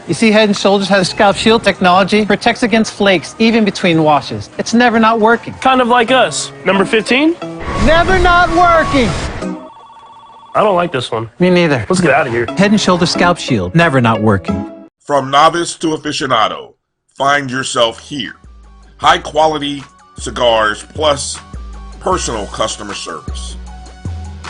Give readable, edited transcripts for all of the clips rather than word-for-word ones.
You see, Head & Shoulders has scalp shield technology, protects against flakes, even between washes. It's never not working. Kind of like us. Number 15? Never not working! I don't like this one. Me neither. Let's get out of here. Head & Shoulders scalp shield, never not working. From novice to aficionado, find yourself here. High quality cigars plus personal customer service.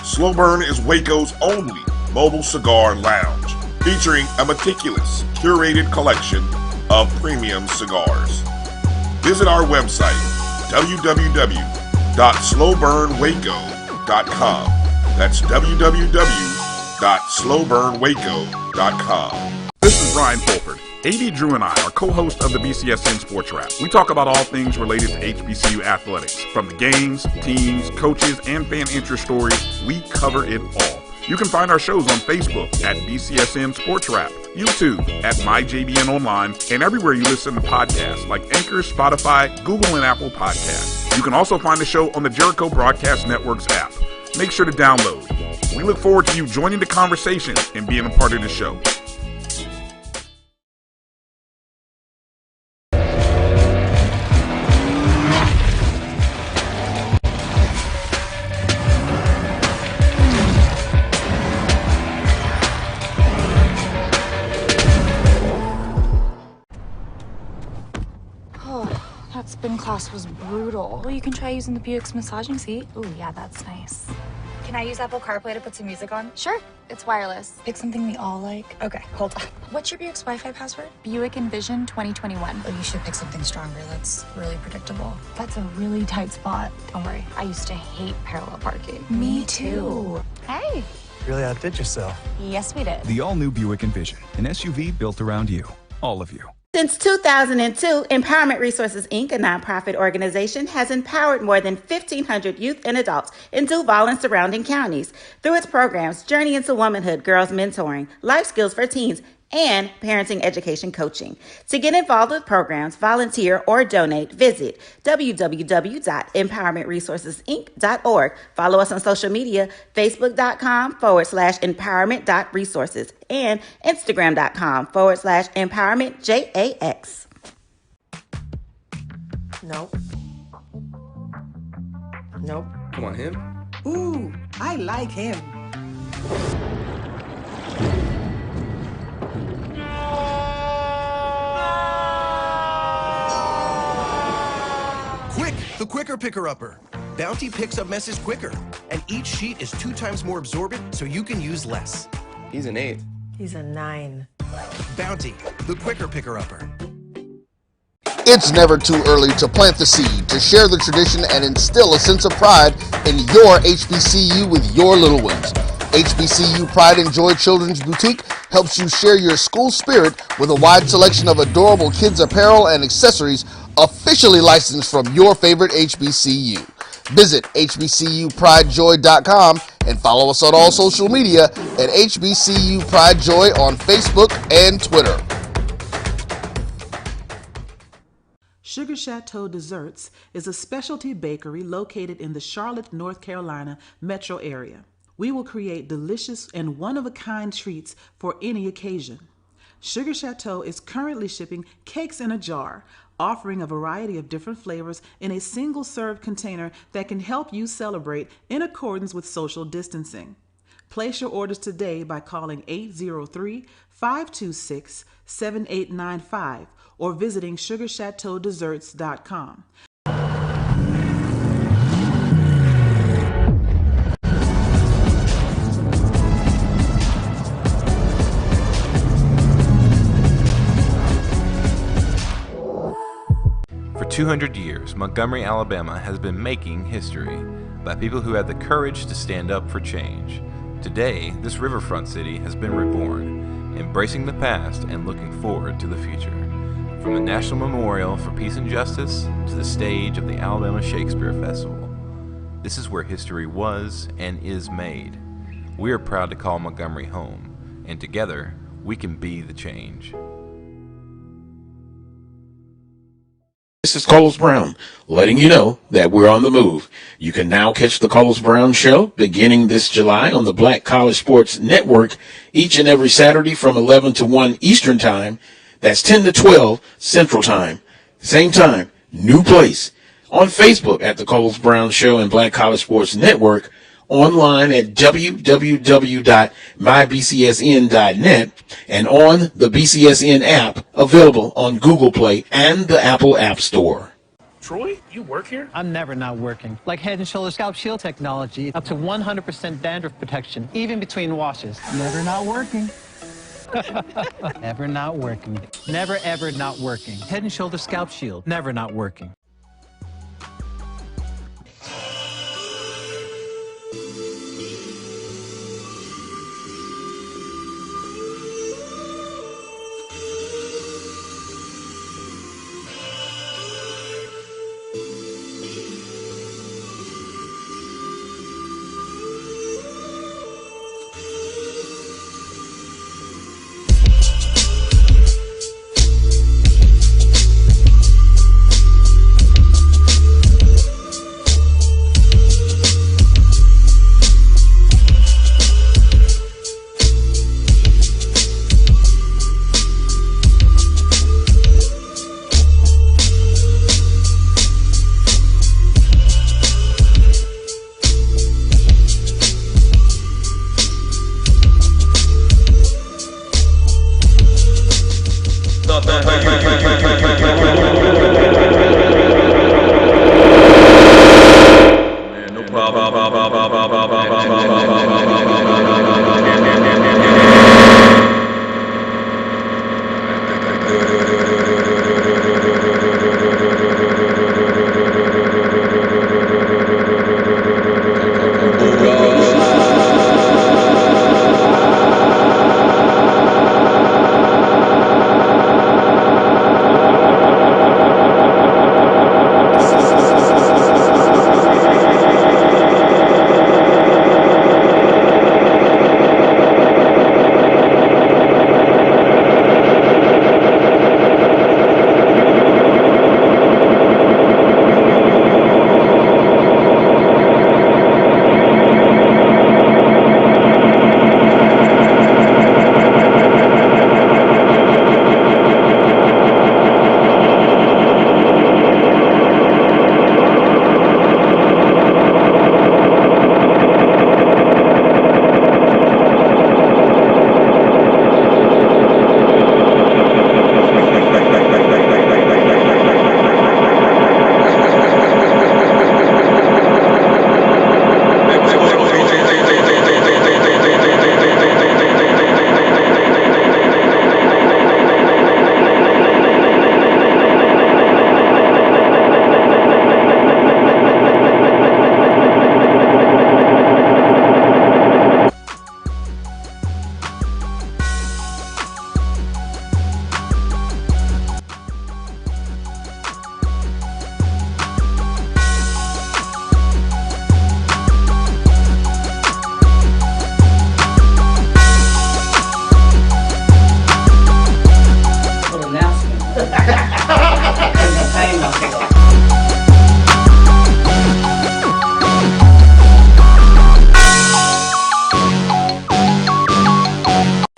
Slow Burn is Waco's only mobile cigar lounge, featuring a meticulous, curated collection of premium cigars. Visit our website, www.slowburnwaco.com. That's www.slowburnwaco.com. This is Ryan Fulford. AD Drew and I are co-hosts of the BCSN Sports Wrap. We talk about all things related to HBCU athletics. From the games, teams, coaches, and fan interest stories, we cover it all. You can find our shows on Facebook at BCSN Sports Wrap, YouTube at MyJBN Online, and everywhere you listen to podcasts like Anchor, Spotify, Google, and Apple Podcasts. You can also find the show on the Jericho Broadcast Network's app. Make sure to download. We look forward to you joining the conversation and being a part of the show. That spin class was brutal. Well, you can try using the Buick's massaging seat. Ooh, yeah, that's nice. Can I use Apple CarPlay to put some music on? Sure, it's wireless. Pick something we all like. Okay, hold on. What's your Buick's Wi-Fi password? Buick Envision 2021. Oh, you should pick something stronger. That's really predictable. That's a really tight spot. Don't worry, I used to hate parallel parking. Me too. Hey. Really outdid yourself. Yes, we did. The all-new Buick Envision, an SUV built around you, all of you. Since 2002, Empowerment Resources, Inc., a nonprofit organization, has empowered more than 1,500 youth and adults in Duval and surrounding counties. Through its programs, Journey into Womanhood, Girls Mentoring, Life Skills for Teens, and Parenting Education Coaching. To get involved with programs, volunteer, or donate, visit www.empowermentresourcesinc.org. Follow us on social media, facebook.com/empowerment.resources and instagram.com/empowermentjax. Nope. Nope. Come on, him? Ooh, I like him. Quick, the quicker picker-upper. Bounty picks up messes quicker, and each sheet is 2 times more absorbent, so you can use less. He's an 8. He's a 9. Bounty, the quicker picker-upper. It's never too early to plant the seed, to share the tradition, and instill a sense of pride in your HBCU with your little ones. HBCU Pride and Joy Children's Boutique helps you share your school spirit with a wide selection of adorable kids' apparel and accessories officially licensed from your favorite HBCU. Visit hbcupridejoy.com and follow us on all social media at HBCU Pride Joy on Facebook and Twitter. Sugar Chateau Desserts is a specialty bakery located in the Charlotte, North Carolina metro area. We will create delicious and one-of-a-kind treats for any occasion. Sugar Chateau is currently shipping cakes in a jar, offering a variety of different flavors in a single-serve container that can help you celebrate in accordance with social distancing. Place your orders today by calling 803-526-7895 or visiting sugarchateaudesserts.com. For 200 years, Montgomery, Alabama has been making history by people who had the courage to stand up for change. Today, this riverfront city has been reborn, embracing the past and looking forward to the future. From the National Memorial for Peace and Justice to the stage of the Alabama Shakespeare Festival, this is where history was and is made. We are proud to call Montgomery home, and together, we can be the change. This is Carlos Brown, letting you know that we're on the move. You can now catch the Carlos Brown Show beginning this July on the Black College Sports Network each and every Saturday from 11 to 1 Eastern Time. That's 10 to 12 Central Time. Same time, new place. On Facebook at the Carlos Brown Show and Black College Sports Network. Online at www.mybcsn.net and on the BCSN app available on Google Play and the Apple App Store. Troy, you work here? I'm never not working. Like Head & Shoulders Scalp Shield technology, up to 100% dandruff protection, even between washes. Never not working. Never not working. Never ever not working. Head & Shoulders Scalp Shield, never not working.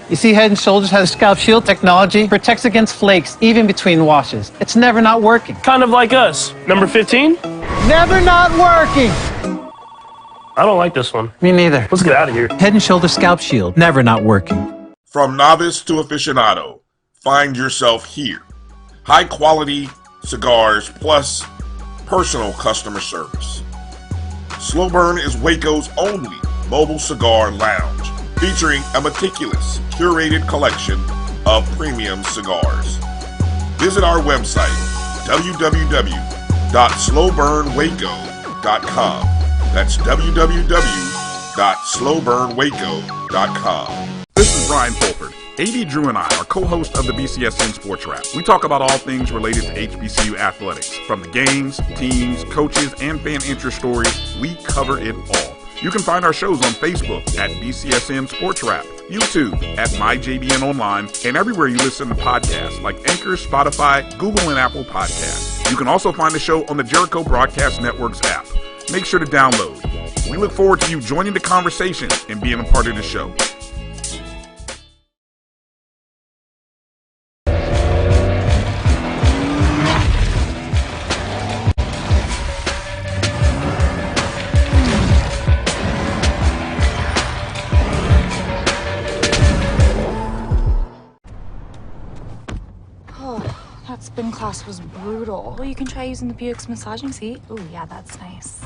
You see, Head & Shoulders has Scalp Shield technology, protects against flakes, even between washes. It's never not working. Kind of like us. Number 15? Never not working! I don't like this one. Me neither. Let's get out of here. Head & Shoulders Scalp Shield, never not working. From novice to aficionado, find yourself here. High quality cigars plus personal customer service. Slow Burn is Waco's only mobile cigar lounge, featuring a meticulous, curated collection of premium cigars. Visit our website, www.slowburnwaco.com. That's www.slowburnwaco.com. This is Brian Fulford. AD Drew and I are co-hosts of the BCSN Sports Wrap. We talk about all things related to HBCU athletics. From the games, teams, coaches, and fan interest stories, we cover it all. You can find our shows on Facebook at BCSN Sports Wrap, YouTube at MyJBN Online, and everywhere you listen to podcasts like Anchor, Spotify, Google, and Apple Podcasts. You can also find the show on the Jericho Broadcast Network's app. Make sure to download. We look forward to you joining the conversation and being a part of the show. That spin class was brutal. Well, you can try using the Buick's massaging seat. Ooh, yeah, that's nice.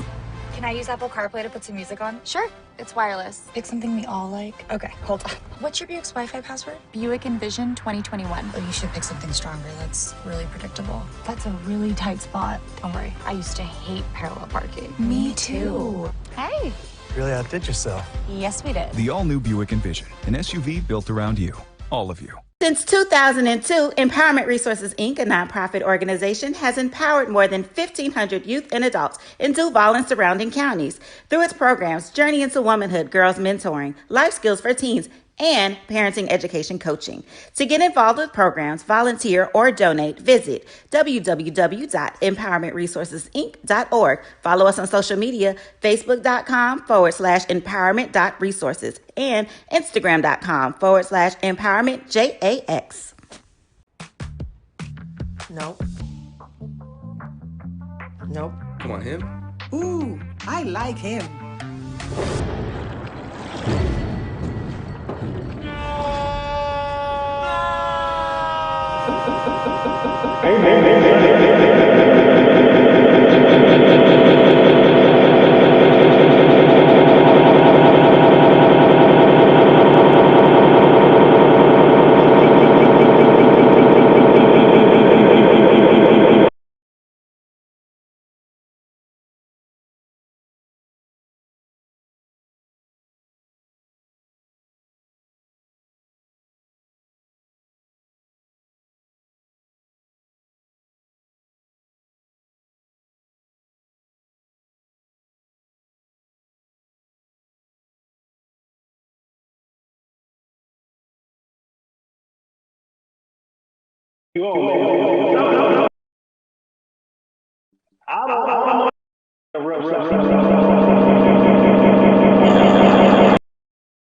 Can I use Apple CarPlay to put some music on? Sure, it's wireless. Pick something we all like. Okay, hold on. What's your Buick's Wi-Fi password? Buick Envision 2021. Oh, you should pick something stronger. That's really predictable. That's a really tight spot. Don't worry, I used to hate parallel parking. Me too. Hey. Really outdid yourself. Yes, we did. The all-new Buick Envision, an SUV built around you, all of you. Since 2002, Empowerment Resources, Inc., a nonprofit organization, has empowered more than 1,500 youth and adults in Duval and surrounding counties through its programs Journey into Womanhood, Girls Mentoring, Life Skills for Teens, and Parenting Education Coaching. To get involved with programs, volunteer, or donate, visit www.empowermentresourcesinc.org. Follow us on social media, facebook.com/empowerment.resources and instagram.com/empowermentjax. Nope. Nope. Come on, him? Ooh, I like him.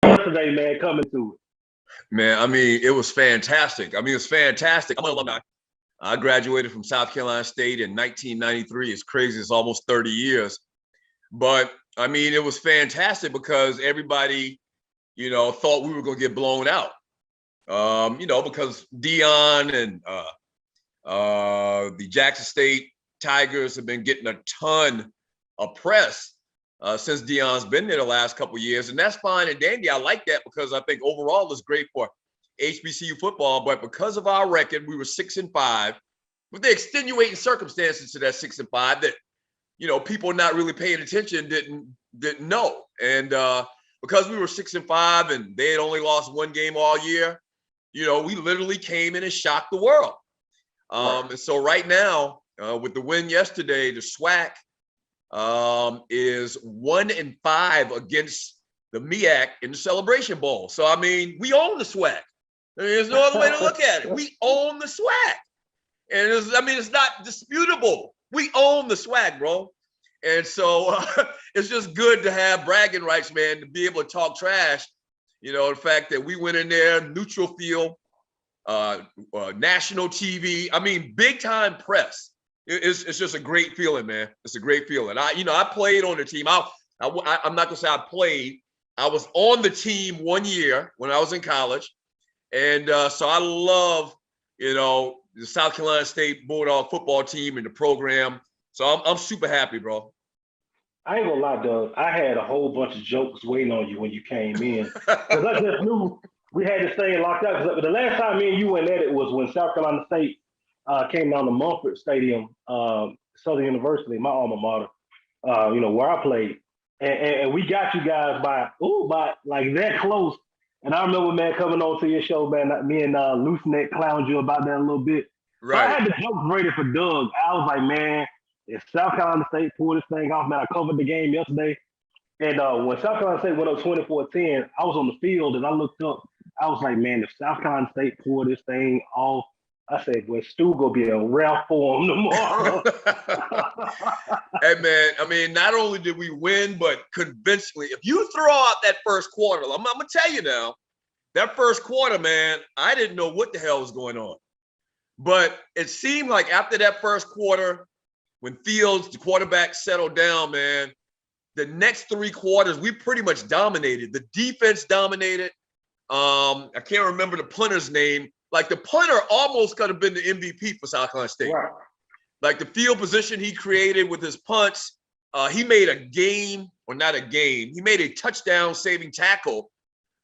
Yesterday, man, coming to it. Man, I mean, it was fantastic. I mean, it's fantastic. I'm an alumni. I graduated from South Carolina State in 1993. It's crazy. It's almost 30 years. But, I mean, it was fantastic because everybody, thought we were going to get blown out. Because Dion and the Jackson State Tigers have been getting a ton of press since Dion's been there the last couple of years. And that's fine and dandy. I like that because I think overall it's great for HBCU football. But because of our record, we were 6-5 with the extenuating circumstances to that 6-5 that, people not really paying attention didn't know. And because we were 6-5 and they had only lost one game all year, we literally came in and shocked the world. And so right now, with the win yesterday, the SWAC is 1-5 against the MEAC in the Celebration Bowl. So, I mean, we own the SWAC. There's no other way to look at it. We own the SWAC. And it's not disputable. We own the SWAC, bro. And so it's just good to have bragging rights, man, to be able to talk trash. The fact that we went in there, neutral field, national TV. I mean, big time press. It's just a great feeling, man. It's a great feeling. I played on the team. I'm not gonna say I played. I was on the team 1 year when I was in college, and so I love, the South Carolina State Bulldog football team and the program. So I'm super happy, bro. I ain't gonna lie, Doug. I had a whole bunch of jokes waiting on you when you came in because I just knew we had this thing locked up. Because the last time me and you went at it was when South Carolina State came down to Mumford Stadium, Southern University, my alma mater, where I played. And we got you guys by like that close. And I remember, man, coming on to your show, man, me and Loose Neck clowned you about that a little bit. Right. So I had the jokes ready for Doug. I was like, man, if South Carolina State pulled this thing off, man, I covered the game yesterday. And when South Carolina State went up 24-10, I was on the field and I looked up. I was like, man, if South Carolina State pulled this thing off, I said, "Boy, Stu gonna be a rare form tomorrow." Hey man, I mean, not only did we win, but convincingly. If you throw out that first quarter, I'm gonna tell you now, that first quarter, man, I didn't know what the hell was going on. But it seemed like after that first quarter, when Fields, the quarterback, settled down, man, the next 3 quarters, we pretty much dominated. The defense dominated. I can't remember the punter's name. Like, the punter almost could have been the MVP for South Carolina State. Right. Like, the field position he created with his punts, he made he made a touchdown saving tackle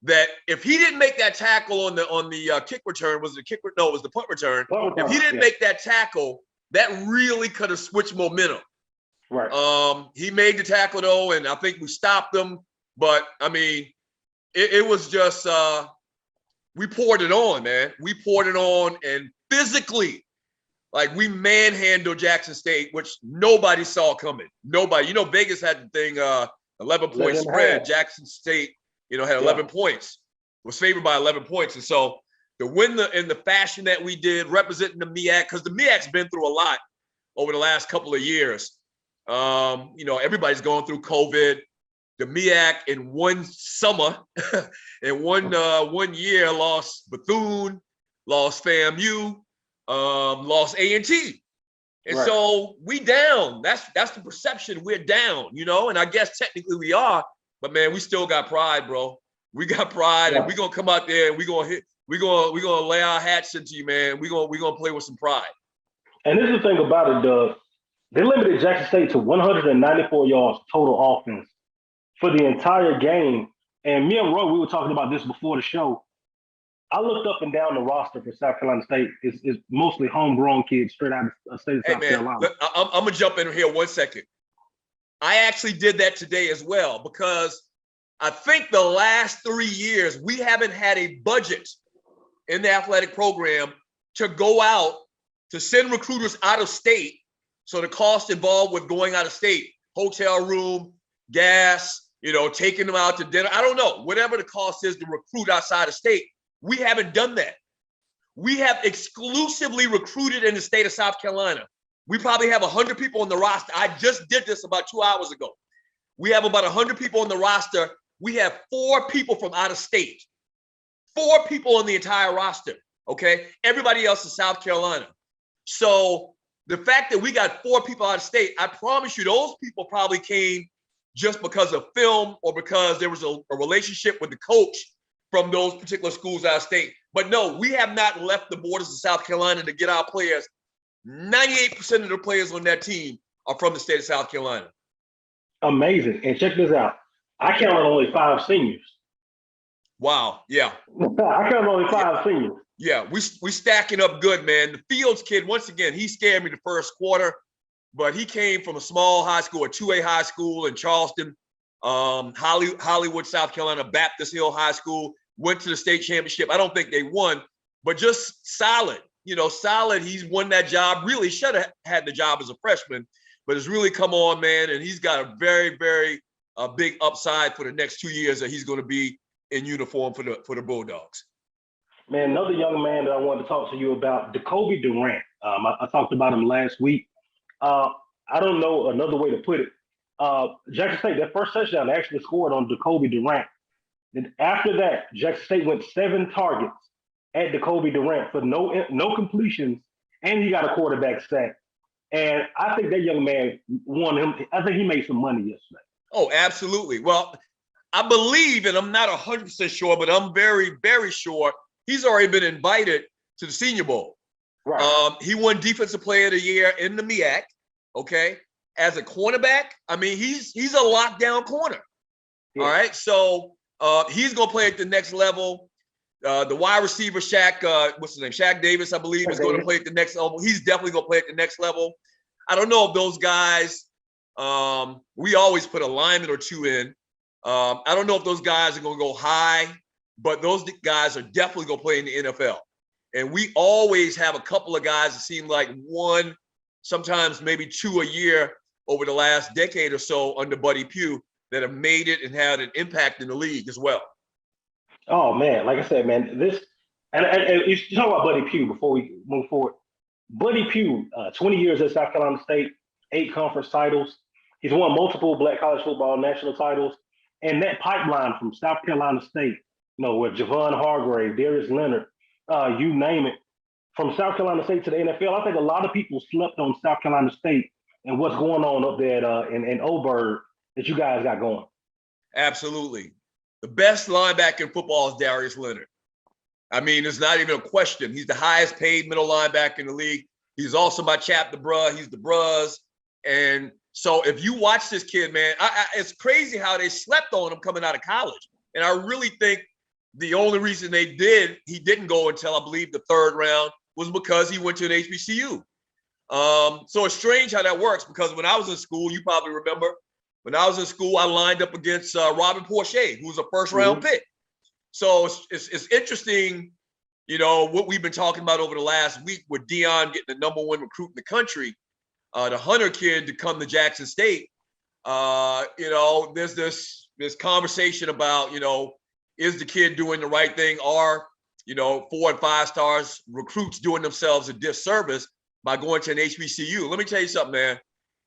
that if he didn't make that tackle on the kick return, was it the kick? No, it was the punt return. If he didn't make that tackle, that really could have switched momentum. Right. He made the tackle though, and I think we stopped him. But I mean, it was just we poured it on, man. We poured it on, and physically, like, we manhandled Jackson State, which nobody saw coming. Nobody. You know, Vegas had the thing 11-point spread. Jackson State, had 11 points. Was favored by 11 points, and so to win in the fashion that we did, representing the MEAC, because the MEAC's been through a lot over the last couple of years. Everybody's going through COVID. The MEAC in one summer, in one year, lost Bethune, lost FAMU, lost A&T. And so we down. That's the perception. We're down, and I guess technically we are, but man, we still got pride, bro. We got pride, and we're gonna come out there and we're gonna lay our hats into you, man. We're gonna play with some pride. And this is the thing about it, Doug. They limited Jackson State to 194 yards total offense for the entire game. And me and Roy, we were talking about this before the show. I looked up and down the roster for South Carolina State. It's mostly homegrown kids straight out of the state of South Carolina. Look, I'm going to jump in here 1 second. I actually did that today as well, because I think the last 3 years, we haven't had a budget in the athletic program to go out to send recruiters out of state. So the cost involved with going out of state, hotel room, gas, taking them out to dinner. I don't know, whatever the cost is to recruit outside of state. We haven't done that. We have exclusively recruited in the state of South Carolina. We probably have 100 people on the roster. I just did this about 2 hours ago. We have about 100 people on the roster. We have 4 people from out of state. 4 people on the entire roster, okay? Everybody else is South Carolina. So the fact that we got 4 people out of state, I promise you those people probably came just because of film or because there was a relationship with the coach from those particular schools out of state. But no, we have not left the borders of South Carolina to get our players. 98% of the players on that team are from the state of South Carolina. Amazing. And check this out. I counted only 5 seniors. Wow. Yeah. I counted only 5 seniors. Yeah, we stacking up good, man. The Fields kid, once again, he scared me the first quarter, but he came from a small high school, a 2A high school in Charleston, Hollywood, South Carolina, Baptist Hill High School, went to the state championship. I don't think they won, but just solid, solid. He's won that job. Really should have had the job as a freshman, but it's really come on, man. And he's got a very, very big upside for the next 2 years that he's going to be in uniform for the Bulldogs. Man, another young man that I wanted to talk to you about, Jacoby Durant. I talked about him last week. I don't know another way to put it. Jackson State, that first touchdown, they actually scored on Jacoby Durant. Then after that, Jackson State went 7 targets at Jacoby Durant for no completions, and he got a quarterback sack. And I think that young man won him. I think he made some money yesterday. Oh, absolutely. Well, I believe, and I'm not 100% sure, but I'm very, very sure he's already been invited to the Senior Bowl. Right. He won Defensive Player of the Year in the MEAC, okay? As a cornerback, I mean, he's a lockdown corner, all right? So he's going to play at the next level. The wide receiver, what's his name? Shaq Davis, I believe, is going to play at the next level. He's definitely going to play at the next level. I don't know if those guys, we always put a lineman or 2 in. I don't know if those guys are going to go high, but those guys are definitely going to play in the NFL. And we always have a couple of guys that seem like 1, sometimes maybe 2 a year over the last decade or so under Buddy Pugh that have made it and had an impact in the league as well. Oh, man. Like I said, man, And you talk about Buddy Pugh before we move forward. Buddy Pugh, 20 years at South Carolina State, 8 conference titles. He's won multiple Black college football national titles. And that pipeline from South Carolina State, with Javon Hargrave, Darius Leonard, you name it, from South Carolina State to the NFL, I think a lot of people slept on South Carolina State and what's going on up there in Oberg that you guys got going. Absolutely. The best linebacker in football is Darius Leonard. I mean, it's not even a question. He's the highest paid middle linebacker in the league. He's also my chapter bruh. He's the bruhs. And so if you watch this kid, man, it's crazy how they slept on him coming out of college. And I really think the only reason he didn't go until I believe the 3rd round was because he went to an HBCU. So it's strange how that works, because when I was in school, you probably remember, when I was in school, I lined up against Robin Porsche, who was a 1st round pick. So it's interesting, what we've been talking about over the last week with Deion getting the #1 recruit in the country, the Hunter kid to come to Jackson State. There's this conversation about, is the kid doing the right thing? Are, 4 and 5 stars recruits doing themselves a disservice by going to an HBCU? Let me tell you something, man.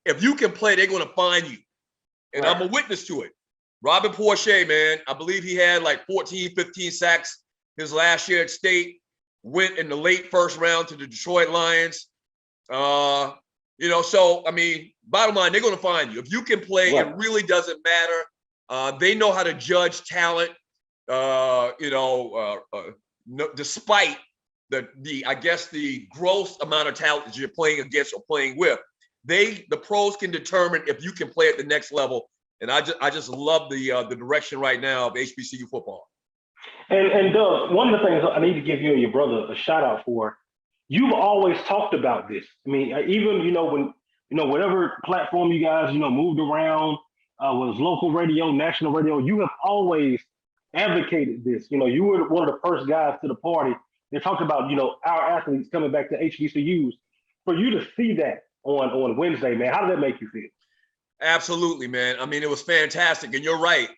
If you can play, they're going to find you. And I'm a witness to it. Robin Porsche, man, I believe he had like 14, 15 sacks his last year at State, went in the late 1st round to the Detroit Lions. So, I mean, bottom line, they're going to find you. If you can play, it really doesn't matter. They know how to judge talent, despite the gross amount of talent that you're playing against or playing with. The pros can determine if you can play at the next level. And I just love the direction right now of HBCU football. And Doug, one of the things I need to give you and your brother a shout out for, you've always talked about this. I mean, even when whatever platform you guys moved around, was local radio, national radio, you have always advocated this. You were one of the first guys to the party that talked about our athletes coming back to HBCUs. For you to see that on Wednesday, man, how did that make you feel? Absolutely, man. I mean, it was fantastic. And you're right.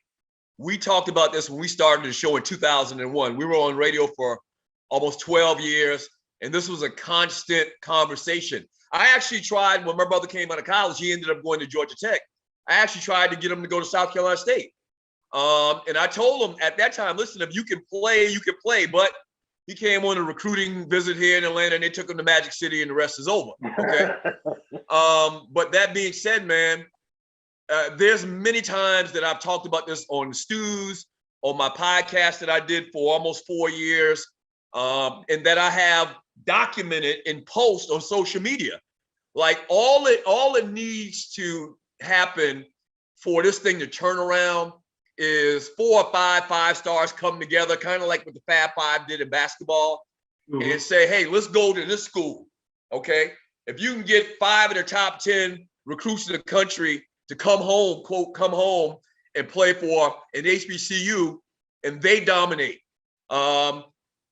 We talked about this when we started the show in 2001. We were on radio for almost 12 years, and this was a constant conversation. I actually tried, when my brother came out of college, he ended up going to Georgia Tech. I actually tried to get him to go to South Carolina State. And I told him at that time, listen, if you can play, you can play. But he came on a recruiting visit here in Atlanta, and they took him to Magic City, and the rest is over. Okay. But that being said, man, there's many times that I've talked about this on Stews, on my podcast that I did for almost 4 years, and that I have documented in posts on social media. Like all it needs to happen for this thing to turn around is 4 or 5 stars come together, kind of like what the Fab Five did in basketball, and say, hey, let's go to this school. Okay. If you can get 5 of the top 10 recruits in the country to come home, quote, come home and play for an HBCU, and they dominate.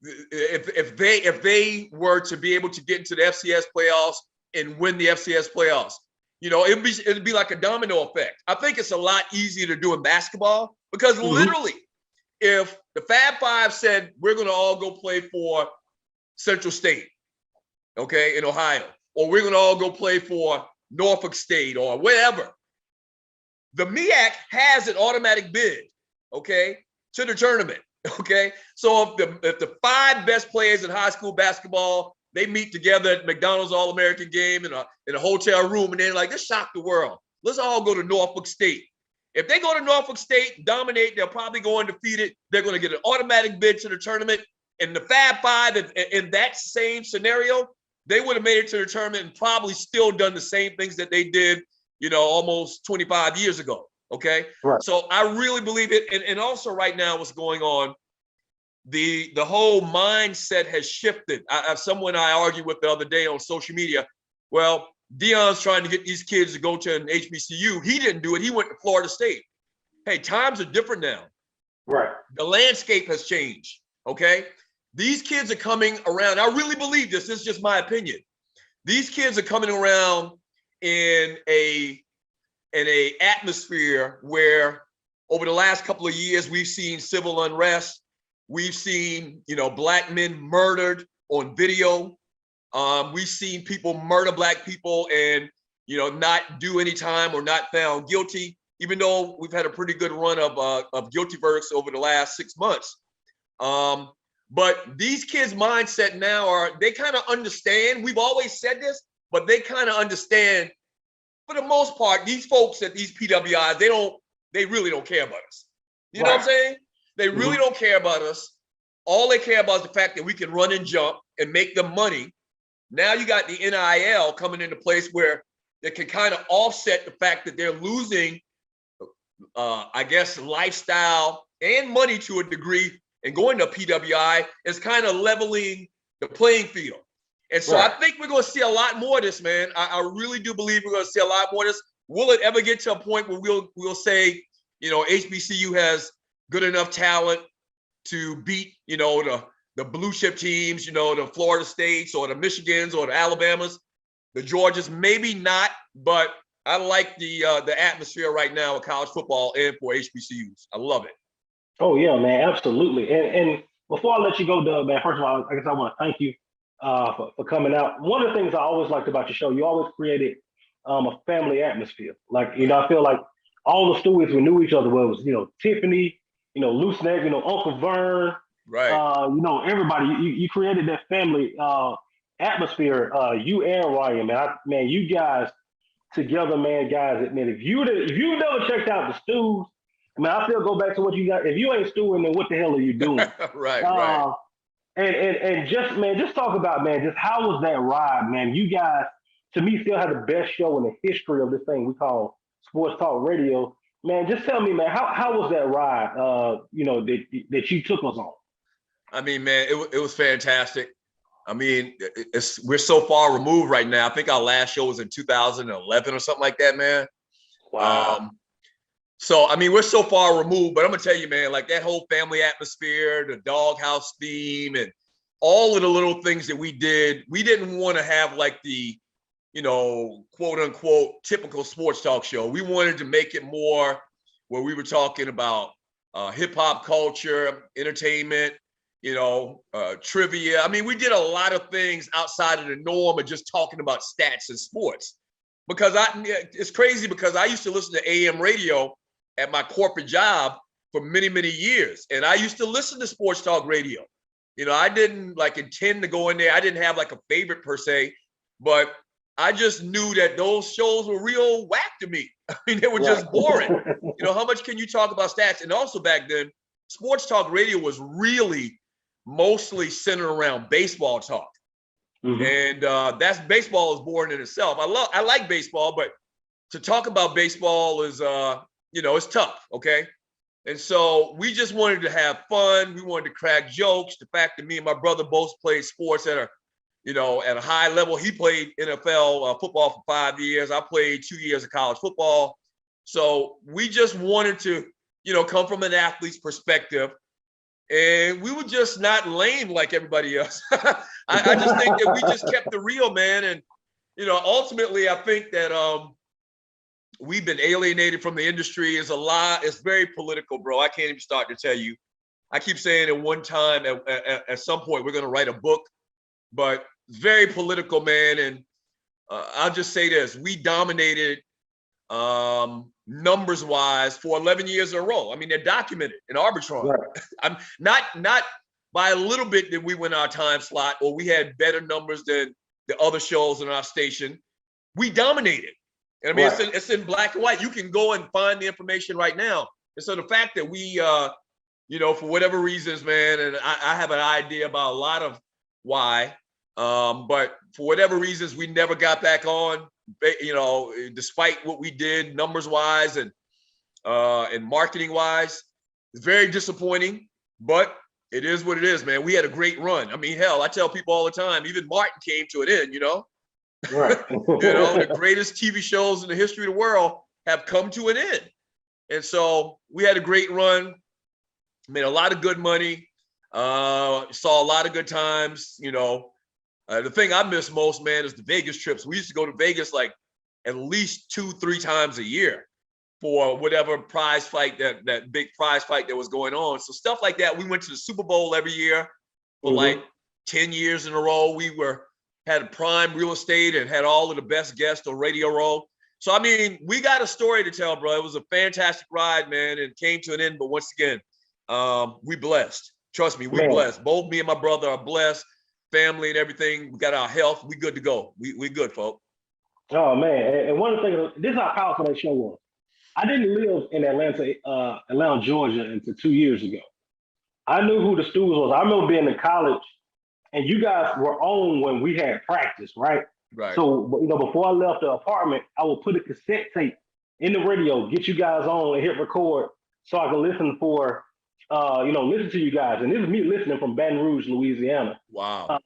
If they were to be able to get into the FCS playoffs and win the FCS playoffs, it'd be like a domino effect. I think it's a lot easier to do in basketball because literally, if the Fab Five said we're going to all go play for Central State, okay, in Ohio, or we're going to all go play for Norfolk State or wherever, the MEAC has an automatic bid, okay, to the tournament, okay? So if the 5 best players in high school basketball, they meet together at McDonald's All-American game in a hotel room, and they're like, let's shock the world. Let's all go to Norfolk State. If they go to Norfolk State, dominate, they'll probably go undefeated. They're going to get an automatic bid to the tournament. And the Fab Five, in that same scenario, they would have made it to the tournament and probably still done the same things that they did almost 25 years ago, okay? Right. So I really believe it. And also right now what's going on, the whole mindset has shifted. I have someone I argued with the other day on social media. Well, Deion's trying to get these kids to go to an HBCU. He didn't do it. He went to Florida State. Hey, times are different now. Right. The landscape has changed, okay? These kids are coming around. I really believe this. This is just my opinion. These kids are coming around in a atmosphere where over the last couple of years we've seen civil unrest, We've seen, black men murdered on video. We've seen people murder black people and, not do any time or not found guilty, even though we've had a pretty good run of guilty verdicts over the last 6 months. But these kids' mindset now they kind of understand. We've always said this, but they kind of understand, for the most part, these folks at these PWIs, they really don't care about us. You know what I'm saying? They really don't care about us. All they care about is the fact that we can run and jump and make them money. Now you got the NIL coming into place where they can kind of offset the fact that they're losing, I guess, lifestyle and money to a degree, and going to PWI is kind of leveling the playing field. And so I think we're going to see a lot more of this, man. I really do believe we're going to see a lot more of this. Will it ever get to a point where we'll say, HBCU has good enough talent to beat, the blue chip teams, the Florida States or the Michigans or the Alabamas, the Georgias? Maybe not, but I like the atmosphere right now of college football and for HBCUs. I love it. Oh yeah, man, absolutely. And before I let you go, Doug, man, first of all, I guess I want to thank you for coming out. One of the things I always liked about your show, you always created a family atmosphere. Like, I feel like all the students we knew each other. Well, it was, Tiffany, Loose Neck, Uncle Vern, right? Everybody. You created that family atmosphere. You and Ryan, man, you guys together, man, guys. Man, if you've never checked out the stews, man, I still go back to what you got. If you ain't stewing, then what the hell are you doing? right. And just talk about, man, just how was that ride, man? You guys, to me, still have the best show in the history of this thing we call Sports Talk Radio. Man, just tell me, man, how was that ride, that you took us on? I mean, man, it was fantastic. I mean, we're so far removed right now. I think our last show was in 2011 or something like that, man. Wow. So, I mean, we're so far removed, but I'm going to tell you, man, like that whole family atmosphere, the doghouse theme, and all of the little things that we did, we didn't want to have like the, quote unquote, typical sports talk show. We wanted to make it more where we were talking about hip hop culture, entertainment, trivia. I mean, we did a lot of things outside of the norm of just talking about stats and sports. Because it's crazy because I used to listen to AM radio at my corporate job for many, many years. And I used to listen to sports talk radio. I didn't intend to go in there. I didn't have like a favorite per se, but I just knew that those shows were real whack to me. I mean, they were just boring. How much can you talk about stats? And also back then, sports talk radio was really mostly centered around baseball talk. And that's baseball is boring in itself. I like baseball, but to talk about baseball is it's tough, okay? And so we just wanted to have fun. We wanted to crack jokes. The fact that me and my brother both played sports at a high level. He played NFL football for 5 years. I played 2 years of college football. So we just wanted to, come from an athlete's perspective. And we were just not lame like everybody else. I just think that we just kept it real, man. And, ultimately, I think that we've been alienated from the industry. It's very political, bro. I can't even start to tell you. I keep saying at one time, at some point, we're going to write a book, but it's very political, man. And I'll just say this. We dominated numbers wise for 11 years in a row. I mean, they're documented in Arbitron. Right. I'm not by a little bit that we win our time slot or we had better numbers than the other shows in our station. We dominated. And I mean, right. it's in black and white. You can go and find the information right now. And so the fact that we, for whatever reasons, man, and I have an idea about a lot of why, but for whatever reasons, we never got back on. Despite what we did numbers wise and marketing wise, it's very disappointing, but it is what it is, man. We had a great run. I mean, hell, I tell people all the time, even Martin came to an end, Right. The greatest TV shows in the history of the world have come to an end. And so we had a great run, made a lot of good money, saw a lot of good times, The thing I miss most, man, is the Vegas trips. We used to go to Vegas like at least 2-3 times a year. for whatever prize fight, that big prize fight that was going on. So stuff like that. We went to the Super Bowl every year for like 10 years in a row. We had prime real estate and had all of the best guests on Radio Row. So, I mean, we got a story to tell, bro. It was a fantastic ride, man, and came to an end. But once again, we blessed. Trust me, we blessed. Both me and my brother are blessed. Family and everything. We got our health. We good to go. We good, folks. Oh, man. And one of the things, this is how powerful that show was. I didn't live in Atlanta, Georgia until 2 years ago. I knew who the Stewarts was. I remember being in college, and you guys were on when we had practice, right? Right. So, before I left the apartment, I would put a cassette tape in the radio, get you guys on and hit record so I could listen listen to you guys. And this is me listening from Baton Rouge, Louisiana. Wow.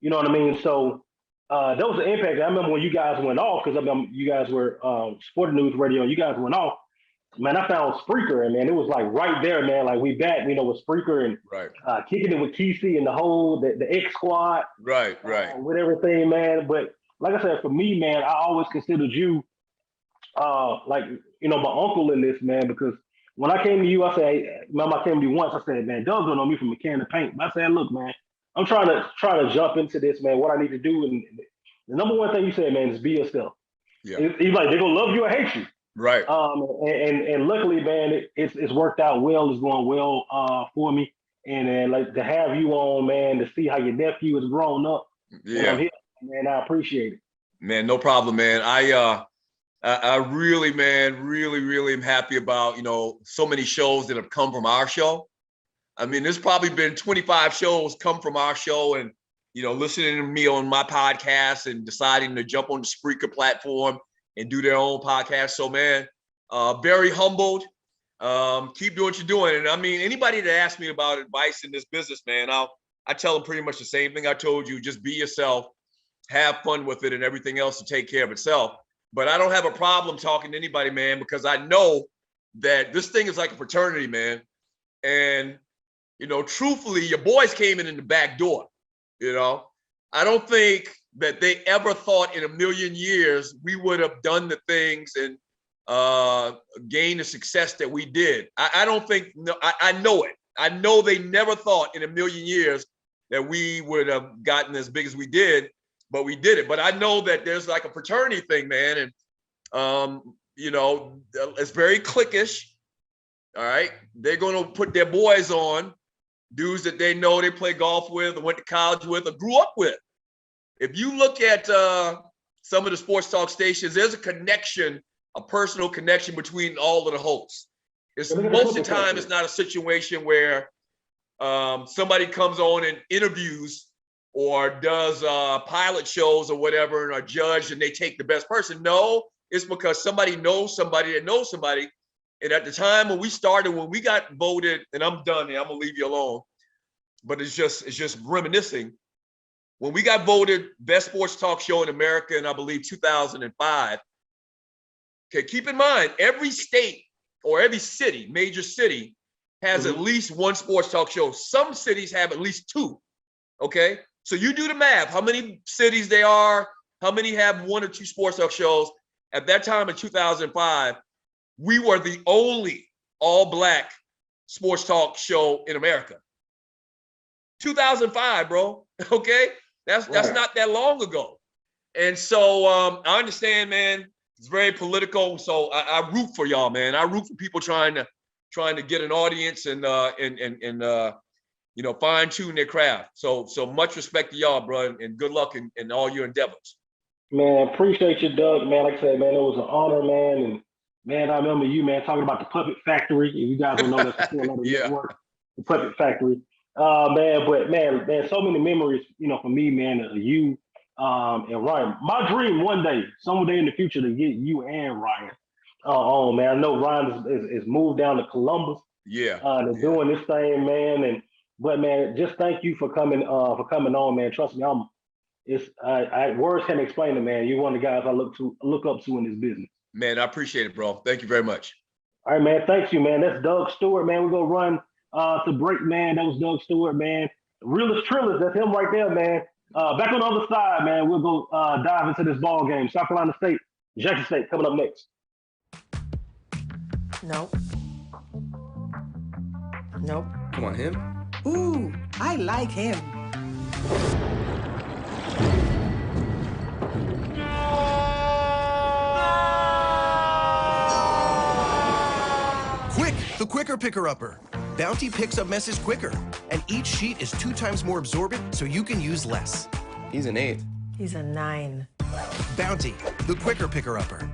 You know what I mean? So that was the impact. I remember when you guys went off, because you guys were Sport News Radio, and you guys went off. Man, I found Spreaker, and man, it was like right there, man. Like we back, with Spreaker and kicking it with Kesey and the X Squad. Right. With everything, man. But like I said, for me, man, I always considered you my uncle in this, man, because when I came to you, I said, I came to you once, I said, man, Doug don't know me from a can of paint. But I said, look, man, I'm trying to jump into this, man, what I need to do. And the number one thing you said, man, is be yourself. Yeah. He's like, they're gonna love you or hate you. Right. And luckily, man, it's worked out well. It's going well for me. And like to have you on, man, to see how your nephew has grown up. Yeah. Here, man, I appreciate it. Man, no problem, man. I really, man, really am happy about, so many shows that have come from our show. I mean, there's probably been 25 shows come from our show, and, listening to me on my podcast and deciding to jump on the Spreaker platform and do their own podcast. So, man, very humbled. Keep doing what you're doing. And I mean, anybody that asks me about advice in this business, man, I tell them pretty much the same thing I told you. Just be yourself, have fun with it, and everything else will take care of itself. But I don't have a problem talking to anybody, man, because I know that this thing is like a fraternity, man. And, truthfully, your boys came in the back door. I don't think that they ever thought in a million years we would have done the things and gained the success that we did. I don't think, I know it. I know they never thought in a million years that we would have gotten as big as we did, but we did it. But I know that there's like a fraternity thing, man. And, it's very cliquish. All right. They're going to put their boys on, dudes that they know they play golf with or went to college with or grew up with. If you look at some of the sports talk stations, there's a connection, a personal connection between all of the hosts. Most of the time, it's not a situation where somebody comes on and interviews or does pilot shows or whatever and are judged and they take the best person. No, it's because somebody knows somebody that knows somebody. And at the time when we started, when we got voted, and I'm done here, I'm gonna leave you alone, but it's just reminiscing. When we got voted best sports talk show in America in, I believe, 2005, okay, keep in mind, every state or every city, major city, has at least one sports talk show. Some cities have at least two, okay? So you do the math, how many cities they are, how many have one or two sports talk shows. At that time in 2005, we were the only all-black sports talk show in America. 2005, bro, okay? That's not that long ago. And so I understand, man, it's very political. So I root for y'all, man. I root for people trying to get an audience and fine tune their craft. So much respect to y'all, bro, and good luck in all your endeavors. Man, appreciate you, Doug. Man, like I said, man, it was an honor, man. And man, I remember you, man, talking about the Puppet Factory. If you guys don't know, that's still another network, the Puppet Factory. Man, so many memories, for me, man, of you and Ryan. My dream one day, someday in the future, to get you and Ryan on, man. I know Ryan is moved down to Columbus. Yeah. They're doing this thing, man. But man, just thank you for coming on, man. Trust me, words can't explain it, man. You're one of the guys I look up to in this business. Man, I appreciate it, bro. Thank you very much. All right, man. Thanks you, man. That's Doug Stewart, man. We're gonna run to break, man. That was Doug Stewart, man. Realest Trillers, that's him right there, man. Back on the other side, man, we'll go dive into this ball game. South Carolina State, Jackson State coming up next. Nope. Nope. Come on, him. Ooh, I like him. Quick, the quicker picker-upper. Bounty picks up messes quicker, and each sheet is 2 times more absorbent, so you can use less. He's an 8. He's a 9. Bounty, the quicker picker-upper.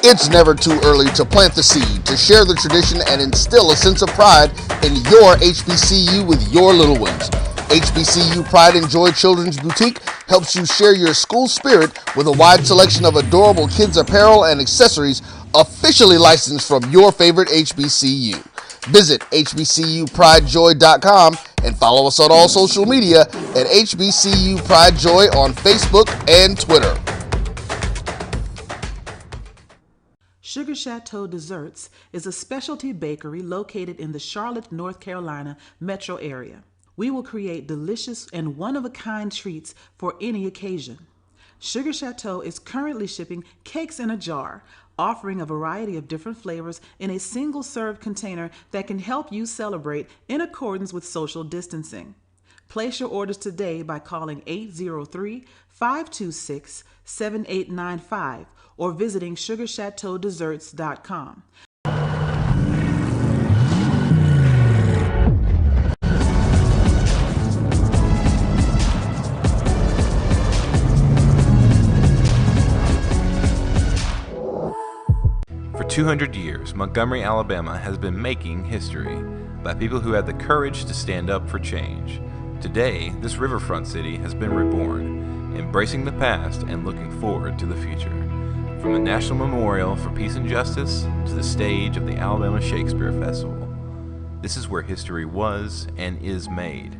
It's never too early to plant the seed, to share the tradition, and instill a sense of pride in your HBCU with your little ones. HBCU Pride and Joy Children's Boutique helps you share your school spirit with a wide selection of adorable kids apparel and accessories officially licensed from your favorite HBCU. Visit hbcupridejoy.com and follow us on all social media at HBCU Pride Joy on Facebook and Twitter. Sugar Chateau Desserts is a specialty bakery located in the Charlotte, North Carolina metro area. We will create delicious and one-of-a-kind treats for any occasion. Sugar Chateau is currently shipping cakes in a jar, offering a variety of different flavors in a single-serve container that can help you celebrate in accordance with social distancing. Place your orders today by calling 803-526-7895 or visiting sugarchateaudesserts.com. For 200 years, Montgomery, Alabama has been making history by people who had the courage to stand up for change. Today, this riverfront city has been reborn, embracing the past and looking forward to the future. From the National Memorial for Peace and Justice to the stage of the Alabama Shakespeare Festival, this is where history was and is made.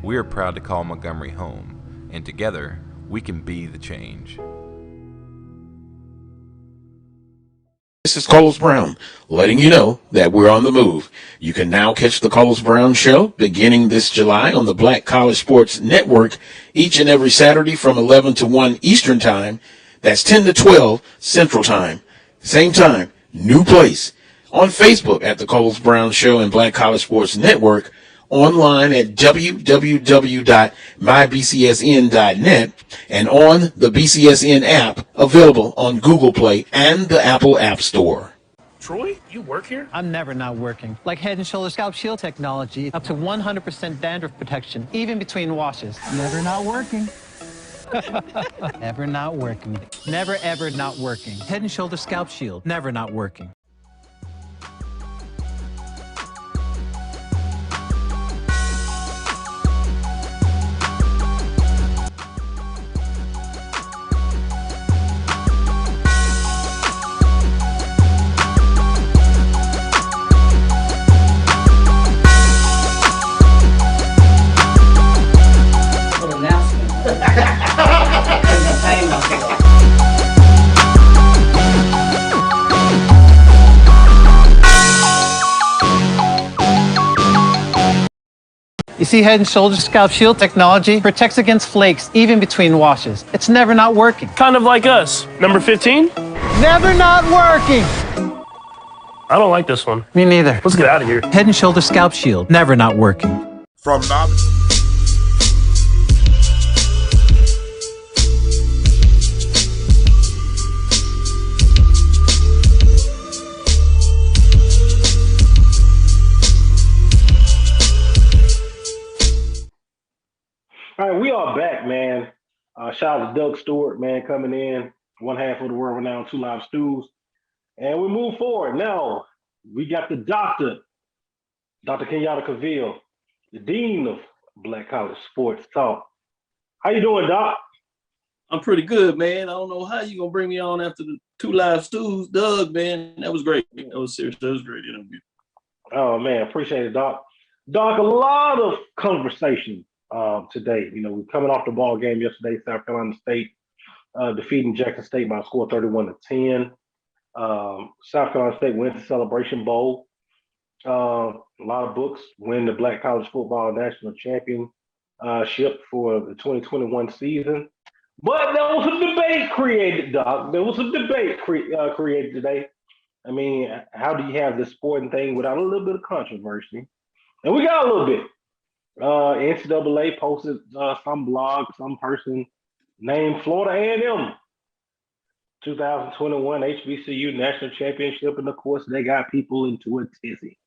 We are proud to call Montgomery home, and together, we can be the change. This is Carlos Brown, letting you know that we're on the move. You can now catch the Carlos Brown Show beginning this July on the Black College Sports Network each and every Saturday from 11 to 1 Eastern Time. That's 10 to 12 Central Time. Same time, new place. On Facebook at the Carlos Brown Show and Black College Sports Network. Online at www.mybcsn.net and on the BCSN app available on Google Play and the Apple App Store. Troy, you work here? I'm never not working. Like Head & Shoulders Scalp Shield technology, up to 100% dandruff protection, even between washes. Never not working. Never not working. Never ever not working. Head & Shoulders Scalp Shield, never not working. You see, Head & Shoulders Scalp Shield technology protects against flakes even between washes. It's never not working. Kind of like us. Number 15? Never not working. I don't like this one. Me neither. Let's get out of here. Head & Shoulders Scalp Shield, never not working. From novice. All right, we are back, man. Shout out to Doug Stewart, man, coming in, one half of the world-renowned Two Live Stews. And we move forward. Now, we got the doctor, Dr. Kenyatta Cavil, the dean of Black College Sports Talk. How you doing, Doc? I'm pretty good, man. I don't know how you going to bring me on after the Two Live Stews. Doug, man, that was great. That was serious. That was great interview. Oh, man, appreciate it, Doc. Doc, a lot of conversation today. You know, we're coming off the ball game yesterday, South Carolina State defeating Jackson State by a score 31-10. South Carolina State wins the Celebration Bowl. A lot of books win the Black College Football National Championship for the 2021 season. But there was a debate created, Doc. There was a debate created today I mean, how do you have this sporting thing without a little bit of controversy? And we got a little bit. NCAA posted some blog, some person named Florida A&M 2021 HBCU National Championship, and of course they got people into a tizzy.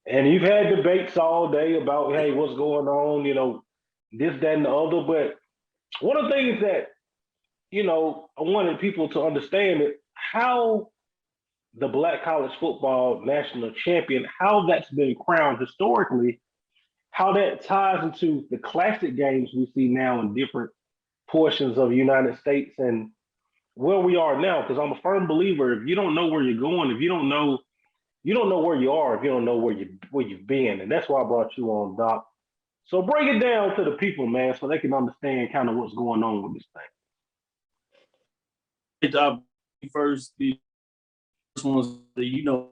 And you've had debates all day about, hey, what's going on, this, that, and the other. But one of the things that, I wanted people to understand is how the Black college football national champion, how that's been crowned historically, how that ties into the classic games we see now in different portions of the United States and where we are now. Because I'm a firm believer, if you don't know where you're going, if you don't know where you are, if you don't know where you've been. And that's why I brought you on, Doc. So break it down to the people, man, so they can understand kind of what's going on with this thing. First, the first ones that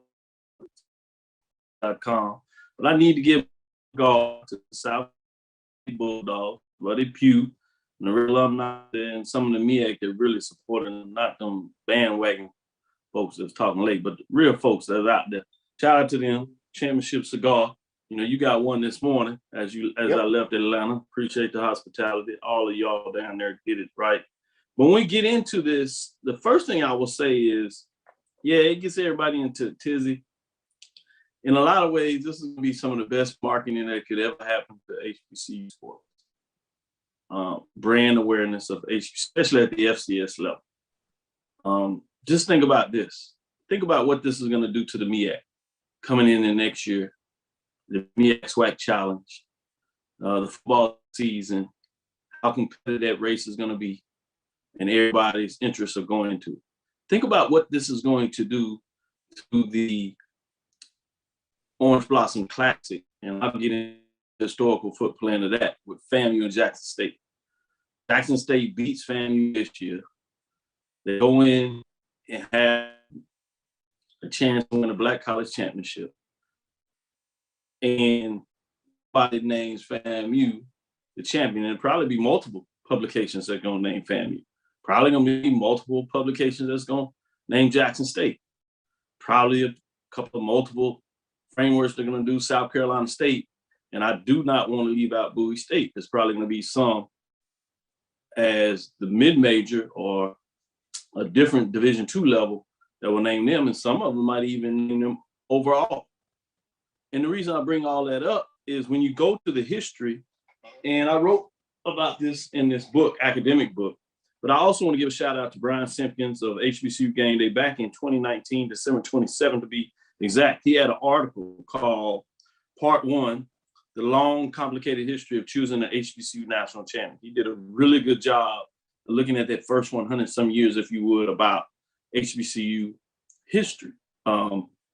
.com. But I need to give golf to the South Bulldogs, Buddy Pugh, and the real alumni and some of the MEAC that really supported them, not them bandwagon folks that's talking late, but the real folks that's out there. Shout out to them. Championship Cigar. You got one this morning as I left Atlanta. Appreciate the hospitality. All of y'all down there did it right. But when we get into this, the first thing I will say is, yeah, it gets everybody into a tizzy. In a lot of ways, this is going to be some of the best marketing that could ever happen to HBCU sports. Brand awareness of HBCU, especially at the FCS level. Just think about this. Think about what this is going to do to the MEAC coming in the next year. The MEAC SWAC Challenge, the football season, how competitive that race is going to be, and everybody's interests are going into it. Think about what this is going to do to the Orange Blossom Classic, and I'll get into the historical footprint of that with FAMU and Jackson State. Jackson State beats FAMU this year. They go in and have a chance to win a Black college championship. And nobody names FAMU the champion. And probably be multiple publications that are going to name FAMU. Probably going to be multiple publications that's going to name Jackson State. Probably a couple of multiple frameworks they're going to do South Carolina State. And I do not want to leave out Bowie State. There's probably going to be some as the mid-major or a different Division II level that will name them. And some of them might even name them overall. And the reason I bring all that up is when you go to the history, and I wrote about this in this book, academic book, but I also want to give a shout out to Brian Simpkins of HBCU Game Day back in 2019, December 27 to be exact. He had an article called Part 1, The Long Complicated History of Choosing an HBCU National Champion. He did a really good job of looking at that first 100 some years, if you would, about HBCU history.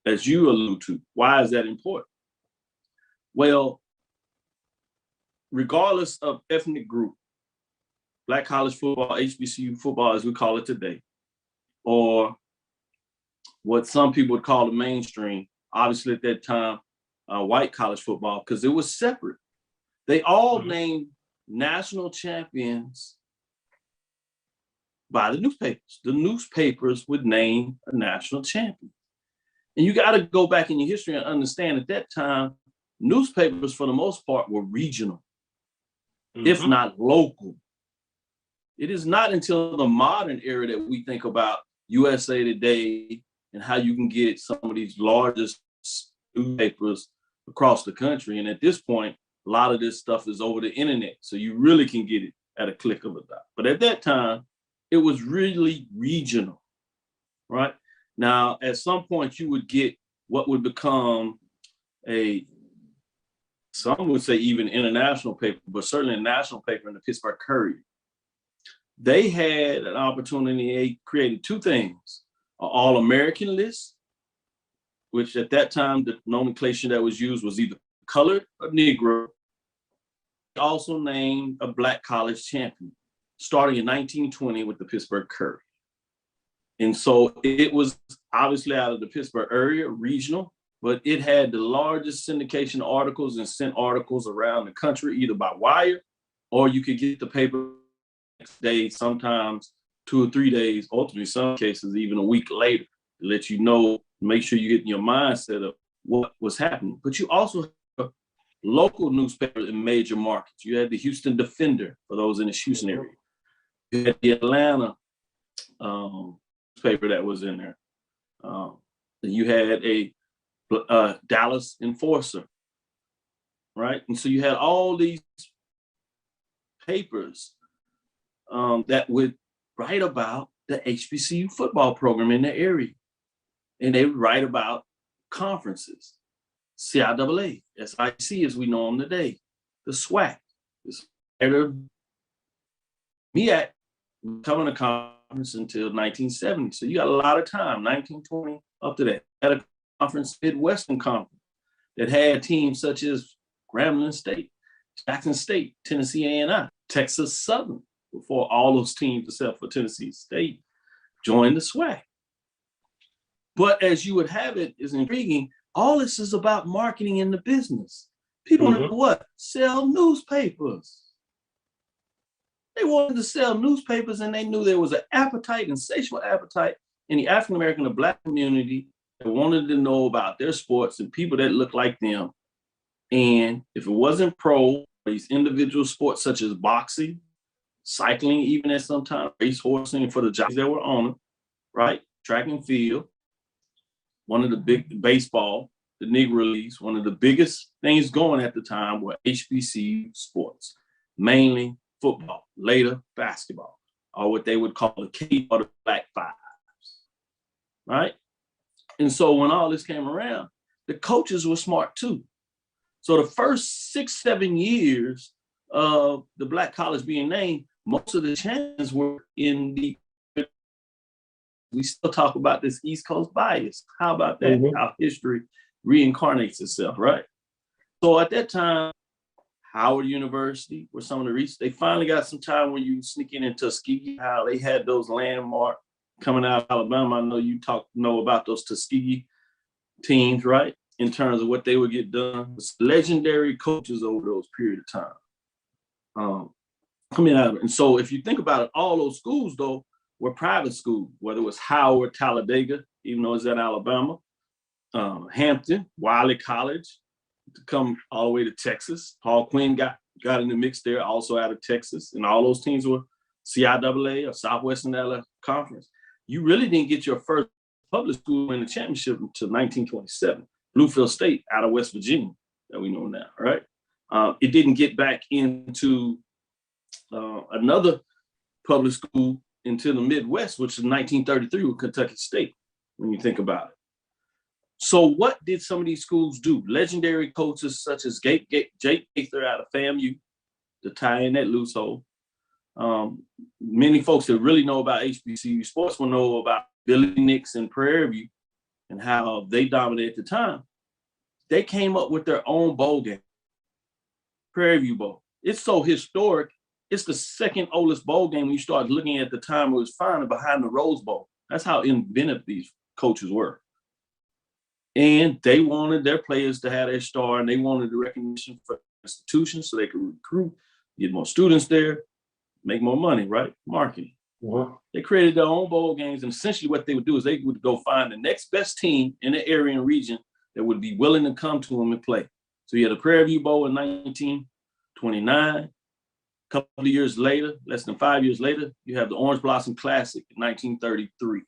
As you allude to, why is that important? Well, regardless of ethnic group, Black college football, HBCU football, as we call it today, or what some people would call the mainstream, obviously at that time, white college football, because it was separate. They all named national champions by the newspapers. The newspapers would name a national champion. And you got to go back in your history and understand at that time, newspapers for the most part were regional, if not local. It is not until the modern era that we think about USA Today and how you can get some of these largest newspapers across the country. And at this point, a lot of this stuff is over the internet. So you really can get it at a click of a dot. But at that time, it was really regional, right? Now, at some point, you would get what would become some would say even international paper, but certainly a national paper in the Pittsburgh Courier. They had an opportunity, they created two things, an All-American list, which at that time, the nomenclature that was used was either colored or Negro. They also named a Black college champion, starting in 1920 with the Pittsburgh Courier. And so it was obviously out of the Pittsburgh area, regional, but it had the largest syndication of articles and sent articles around the country, either by wire, or you could get the paper next day, sometimes 2 or 3 days, ultimately some cases even a week later. to let you know, make sure you get in your mindset of what was happening. But you also have local newspapers in major markets. You had the Houston Defender, for those in the Houston area. You had the Atlanta newspaper that was in there. You had a Dallas Enforcer, right? And so you had all these papers that would write about the HBCU football program in the area. And they would write about conferences, CIAA, SIC as we know them today, the SWAC, MEAC, coming to conference until 1970. So you got a lot of time, 1920 up to that. Had a conference, Midwestern Conference, that had teams such as Grambling State, Jackson State, Tennessee A&I, Texas Southern, before all those teams except for Tennessee State joined the SWAC. But as you would have it, is intriguing, all this is about marketing in the business. People know what? Sell newspapers. They wanted to sell newspapers, and they knew there was an appetite, insatiable appetite in the African-American and Black community that wanted to know about their sports and people that looked like them. And if it wasn't pro, these individual sports such as boxing, cycling, even at some time, racehorsing for the jockeys that were on it, right? Track and field, one of the big baseball, the Negro Leagues, one of the biggest things going at the time were HBCU sports, mainly football, later basketball, or what they would call the K or the Black Fives, right? And so when all this came around, the coaches were smart too. So the first 6-7 years of the Black college being named, most of the champions were in the, we still talk about this East Coast bias. How about that? How history reincarnates itself, right? So at that time, Howard University were some of the reasons. They finally got some time when you sneak in Tuskegee, how they had those landmark coming out of Alabama. I know you know about those Tuskegee teams, right? In terms of what they would get done. Legendary coaches over those period of time. Coming out of it. And so if you think about it, all those schools though were private schools, whether it was Howard, Talladega, even though it's in Alabama, Hampton, Wiley College, to come all the way to Texas. Paul Quinn got in the mix there, also out of Texas. And all those teams were CIAA or Southwestern LA Conference. You really didn't get your first public school in the championship until 1927. Bluefield State out of West Virginia that we know now, right? It didn't get back into another public school into the Midwest, which is 1933 with Kentucky State, when you think about it. So what did some of these schools do? Legendary coaches such as Jake Gaither out of FAMU, to tie in that loose hole. Many folks that really know about HBCU sports will know about Billy Nix and Prairie View and how they dominated at the time. They came up with their own bowl game, Prairie View Bowl. It's so historic. It's the second oldest bowl game when you start looking at the time it was founded behind the Rose Bowl. That's how inventive these coaches were. And they wanted their players to have their star, and they wanted the recognition for institutions so they could recruit, get more students there, make more money, right? Marketing. They created their own bowl games, and essentially what they would do is they would go find the next best team in the area and region that would be willing to come to them and play. So you had a Prairie View Bowl in 1929. A couple of years later, less than 5 years later, you have the Orange Blossom Classic in 1933.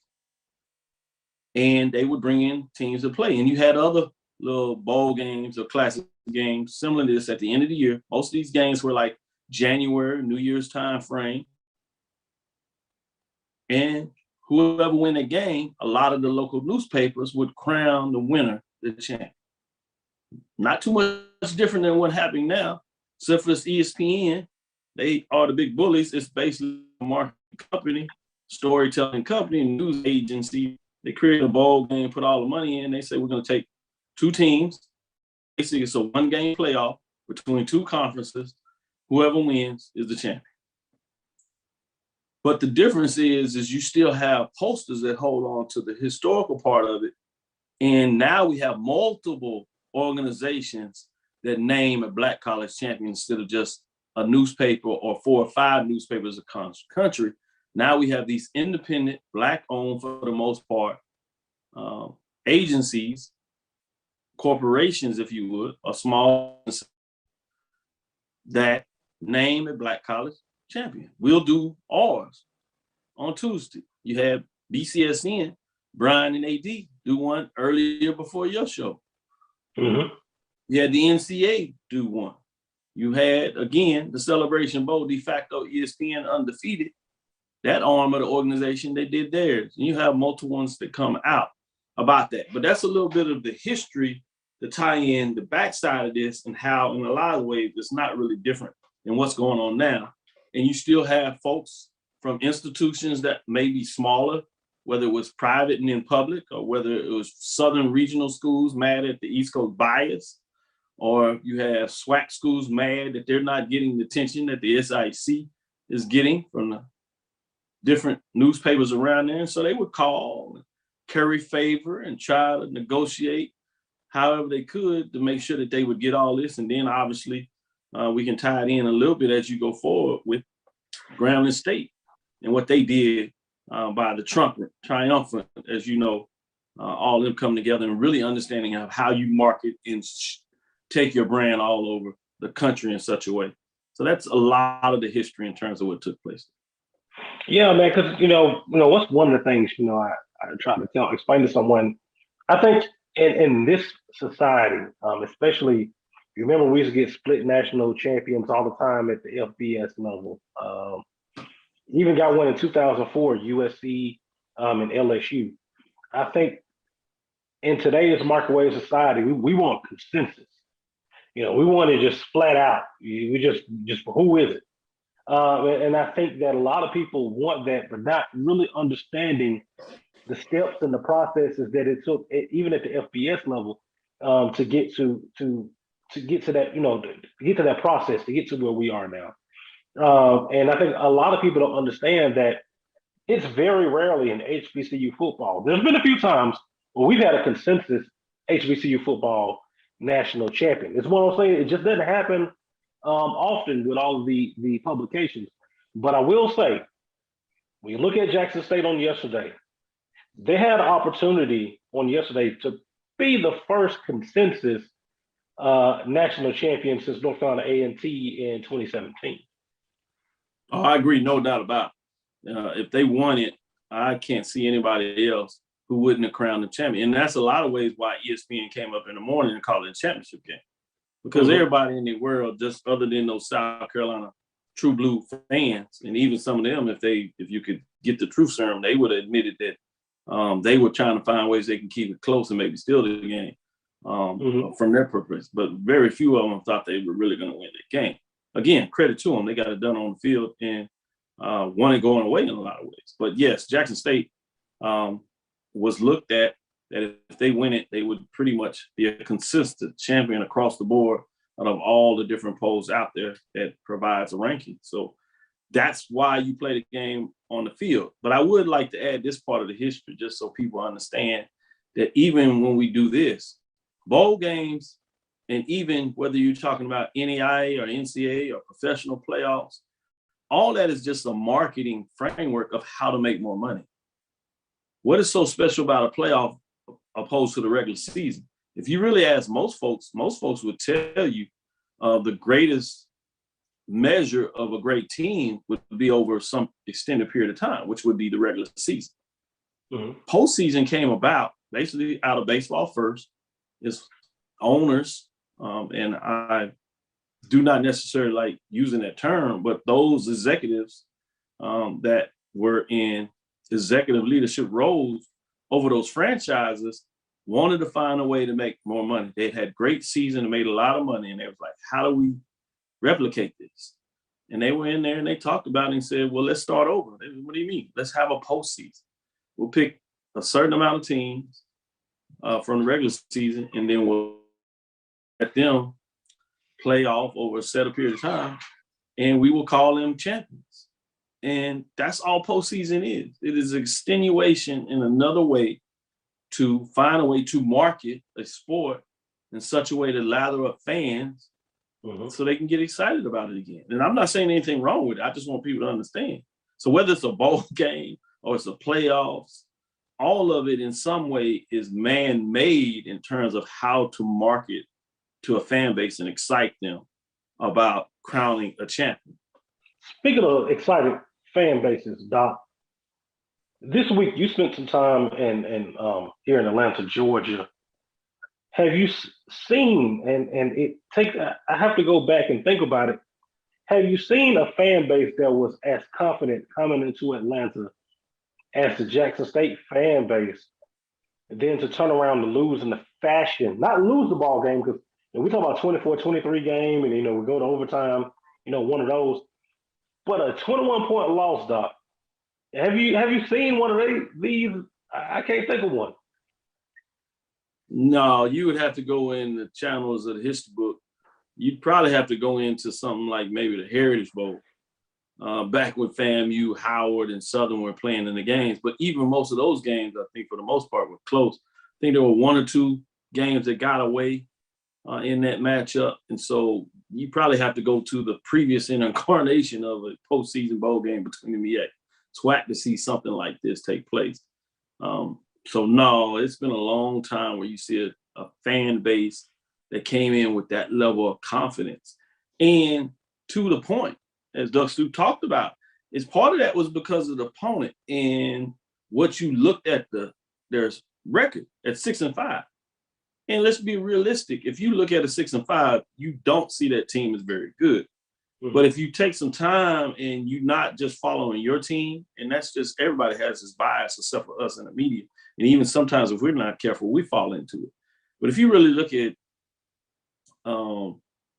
And they would bring in teams to play. And you had other little bowl games or classic games similar to this at the end of the year. Most of these games were like January, New Year's time frame. And whoever win the game, a lot of the local newspapers would crown the winner the champion. Not too much different than what's happening now. Except for this ESPN, they are the big bullies. It's basically a marketing company, storytelling company, news agency. They create a bowl game, put all the money in. They say, we're going to take two teams. Basically, it's a one-game playoff between two conferences. Whoever wins is the champion. But the difference is you still have posters that hold on to the historical part of it. And now we have multiple organizations that name a Black college champion instead of just a newspaper or 4 or 5 newspapers across the country. Now we have these independent, Black-owned for the most part, agencies, corporations, if you would, or small that name a Black college champion. We'll do ours on Tuesday. You have BCSN, Brian and AD do one earlier before your show. Mm-hmm. You had the NCA do one. You had, again, the Celebration Bowl, de facto ESPN undefeated. That arm of the organization, they did theirs. And you have multiple ones that come out about that. But that's a little bit of the history to tie in the backside of this and how, in a lot of ways, it's not really different than what's going on now. And you still have folks from institutions that may be smaller, whether it was private and in public, or whether it was Southern regional schools mad at the East Coast bias, or you have SWAC schools mad that they're not getting the attention that the SIC is getting from the different newspapers around there. And so they would call, and curry favor, and try to negotiate however they could to make sure that they would get all this. And then obviously we can tie it in a little bit as you go forward with Grambling State and what they did by the triumphant, as you know, all of them come together and really understanding of how you market and take your brand all over the country in such a way. So that's a lot of the history in terms of what took place. Yeah, man, because you know, what's one of the things, I try to explain to someone. I think in this society, especially, you remember we used to get split national champions all the time at the FBS level. Even got one in 2004, USC and LSU. I think in today's microwave society, we want consensus. We want to just flat out. We just who is it? And I think that a lot of people want that, but not really understanding the steps and the processes that it took, even at the FBS level, to get to that, to get to that process, to get to where we are now. And I think a lot of people don't understand that it's very rarely in HBCU football. There's been a few times where we've had a consensus HBCU football national champion. It's one of those things, it just doesn't happen often with all of the publications. But I will say, when you look at Jackson State on yesterday, they had an opportunity on yesterday to be the first consensus national champion since North Carolina A&T in 2017. Oh, I agree, no doubt about it. If they won it, I can't see anybody else who wouldn't have crowned the champion. And that's a lot of ways why ESPN came up in the morning and called it a championship game. Because everybody in the world, just other than those South Carolina true blue fans, and even some of them, if you could get the truth serum, they would have admitted that they were trying to find ways they can keep it close and maybe steal the game from their purpose. But very few of them thought they were really going to win the game. Again, credit to them. They got it done on the field and won it going away in a lot of ways. But yes, Jackson State was looked at that if they win it, they would pretty much be a consistent champion across the board out of all the different polls out there that provides a ranking. So that's why you play the game on the field. But I would like to add this part of the history just so people understand that even when we do this, bowl games, and even whether you're talking about NAIA or NCAA or professional playoffs, all that is just a marketing framework of how to make more money. What is so special about a playoff opposed to the regular season? If you really ask most folks would tell you the greatest measure of a great team would be over some extended period of time, which would be the regular season. Postseason came about basically out of baseball first. It's owners, and I do not necessarily like using that term, but those executives that were in executive leadership roles over those franchises wanted to find a way to make more money. They had great season and made a lot of money, and they was like, how do we replicate this? And they were in there and they talked about it and said, well, let's start over. What do you mean? Let's have a postseason. We'll pick a certain amount of teams from the regular season, and then we'll let them play off over a set period of time, and we will call them champions. And that's all postseason is. It is extenuation in another way to find a way to market a sport in such a way to lather up fans so they can get excited about it again. And I'm not saying anything wrong with it. I just want people to understand. So whether it's a bowl game or it's a playoffs all of it in some way is man-made in terms of how to market to a fan base and excite them about crowning a champion. Speaking of excited fan bases, Doc, this week you spent some time in here in Atlanta, Georgia. Have you seen, and it takes, I have to go back and think about it. Have you seen a fan base that was as confident coming into Atlanta as the Jackson State fan base, and then to turn around to lose in the fashion, not lose the ball game, because we talk about 24-23 game, and we go to overtime, one of those, but a 21-point loss, Doc. Have you seen one of these? I can't think of one. No, you would have to go in the channels of the history book. You'd probably have to go into something like maybe the Heritage Bowl, back when FAMU, Howard, and Southern were playing in the games. But even most of those games, I think for the most part, were close. I think there were one or two games that got away in that matchup. And so you probably have to go to the previous incarnation of a postseason bowl game between the MEAC SWAC to see something like this take place. So no, it's been a long time where you see a fan base that came in with that level of confidence. And to the point, as Doug Stewart talked about, is part of that was because of the opponent and what you looked at their record at 6-5. And let's be realistic. If you look at a 6-5, you don't see that team as very good. Mm-hmm. But if you take some time and you're not just following your team, and that's just, everybody has this bias except for us in the media. And even sometimes if we're not careful, we fall into it. But if you really look at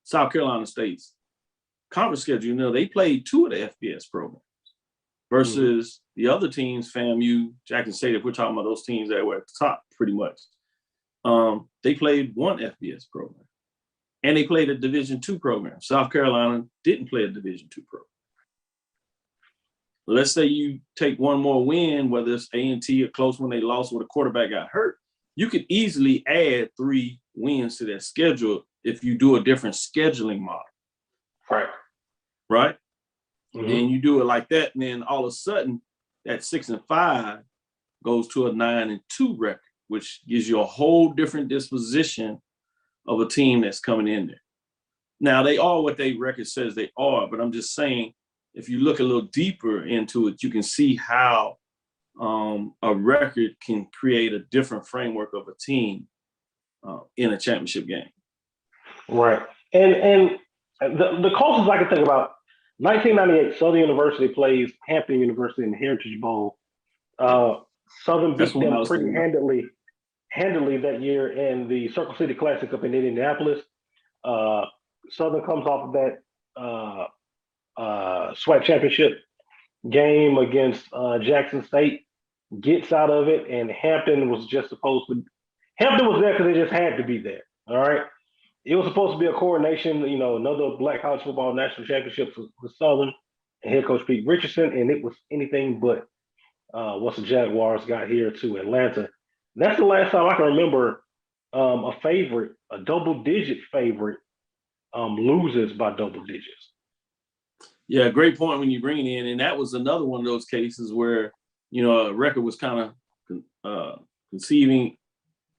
South Carolina State's conference schedule, they played 2 of the FBS programs versus the other teams, FAMU, Jackson State, if we're talking about those teams that were at the top pretty much. They played 1 FBS program. And they played a Division II program. South Carolina didn't play a Division II program. Let's say you take one more win, whether it's A&T or close when they lost or the quarterback got hurt, you could easily add 3 wins to that schedule if you do a different scheduling model. Right? Mm-hmm. And you do it like that, and then all of a sudden, that 6-5 goes to a 9-2 record, which gives you a whole different disposition of a team that's coming in there. Now, they are what their record says they are, but I'm just saying, if you look a little deeper into it, you can see how a record can create a different framework of a team in a championship game. Right. And the closest I can think about, 1998, Southern University plays Hampton University in the Heritage Bowl. Southern beat them pretty handily that year in the Circle City Classic up in Indianapolis. Southern comes off of that SWAC championship game against Jackson State, gets out of it, and Hampton was just supposed to. Hampton was there because they just had to be there. All right. It was supposed to be a coronation, another Black College Football National Championship with Southern and head coach Pete Richardson, and it was anything but once the Jaguars got here to Atlanta. That's the last time I can remember a double-digit favorite loses by double digits. Yeah, great point when you bring it in. And that was another one of those cases where, a record was kind of conceiving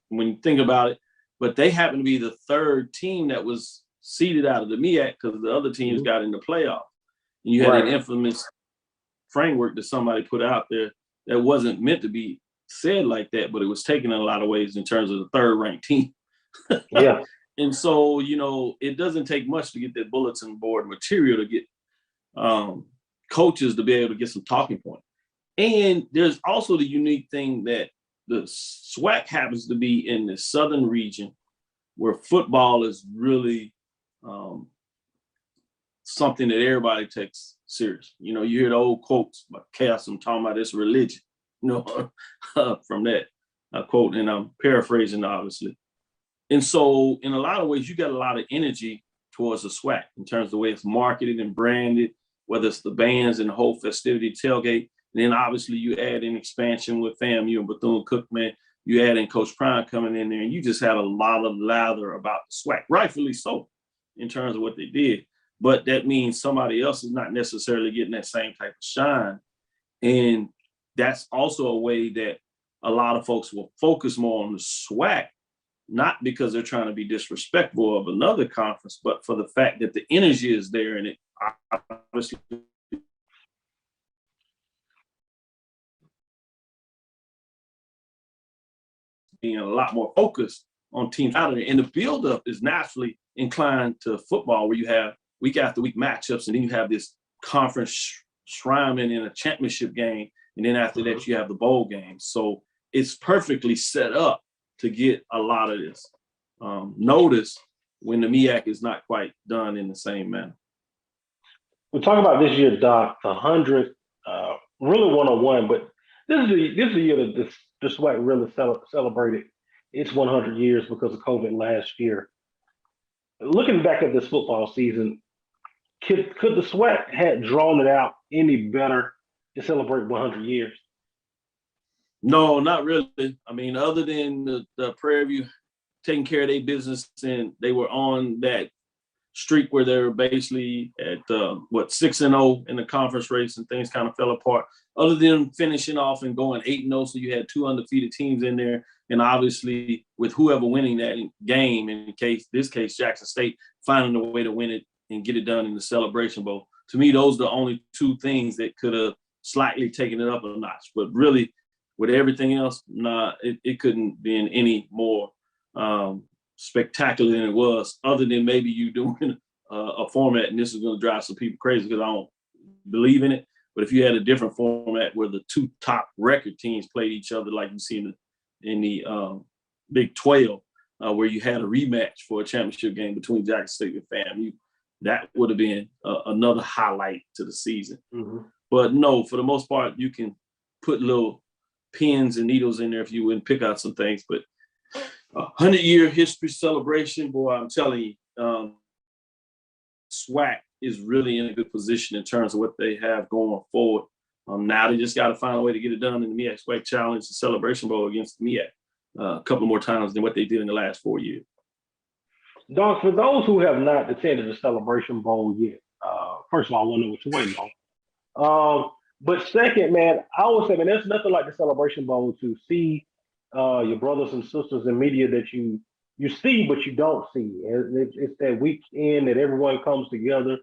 when you think about it. But they happened to be the 3rd team that was seeded out of the MEAC because the other teams got in the playoff. And you had an infamous framework that somebody put out there that wasn't meant to be said like that, but it was taken in a lot of ways in terms of the 3rd ranked team. Yeah. And so, it doesn't take much to get that bulletin board material to get coaches to be able to get some talking points. And there's also the unique thing that the SWAC happens to be in the southern region where football is really something that everybody takes serious. You hear the old quotes about chaos, I'm talking about this religion, from that quote, and I'm paraphrasing obviously. And so in a lot of ways, you got a lot of energy towards the SWAC in terms of the way it's marketed and branded, whether it's the bands and the whole festivity tailgate. And then obviously you add in expansion with FAMU and Bethune-Cookman. You add in Coach Prime coming in there, and you just had a lot of lather about the SWAC, rightfully so, in terms of what they did. But that means somebody else is not necessarily getting that same type of shine. And that's also a way that a lot of folks will focus more on the SWAC, not because they're trying to be disrespectful of another conference, but for the fact that the energy is there, and it obviously being a lot more focused on teams out of there. And the buildup is naturally inclined to football, where you have week after week matchups, and then you have this conference shrinement in a championship game, and then after that you have the bowl game. So it's perfectly set up to get a lot of this notice when the MEAC is not quite done in the same manner. We're talking about this year, Doc, the 100th, really one-on-one, but this is the year that the SWAC really celebrated its 100 years because of COVID last year. Looking back at this football season, could the SWAC have drawn it out any better to celebrate 100 years? No, not really. I mean, other than the Prairie View taking care of their business, and they were on that streak where they were basically at 6-0 in the conference race, and things kind of fell apart. Other than finishing off and going 8-0, so you had 2 undefeated teams in there, and obviously with whoever winning that game, in this case Jackson State, finding a way to win it and get it done in the Celebration Bowl. To me, those are the only 2 things that could have slightly taken it up a notch. But really, with everything else, it couldn't be in any more spectacular than it was, other than maybe you doing a format, and this is going to drive some people crazy because I don't believe in it. But if you had a different format where the 2 top record teams played each other, like you see in the Big 12, where you had a rematch for a championship game between Jackson State and FAMU, that would have been another highlight to the season. Mm-hmm. But no, for the most part, you can put little pins and needles in there if you would pick out some things. But 100-year history celebration, boy, I'm telling you, SWAC is really in a good position in terms of what they have going forward. Now they just got to find a way to get it done in the MEAC SWAC Challenge and Celebration Bowl against the MEAC a couple more times than what they did in the last 4 years. Doc, for those who have not attended the Celebration Bowl yet, first of all, I want to know what you're waiting on. But second, man, I always say, man, there's nothing like the Celebration Bowl to see your brothers and sisters in media that you see, but you don't see. It's that weekend that everyone comes together.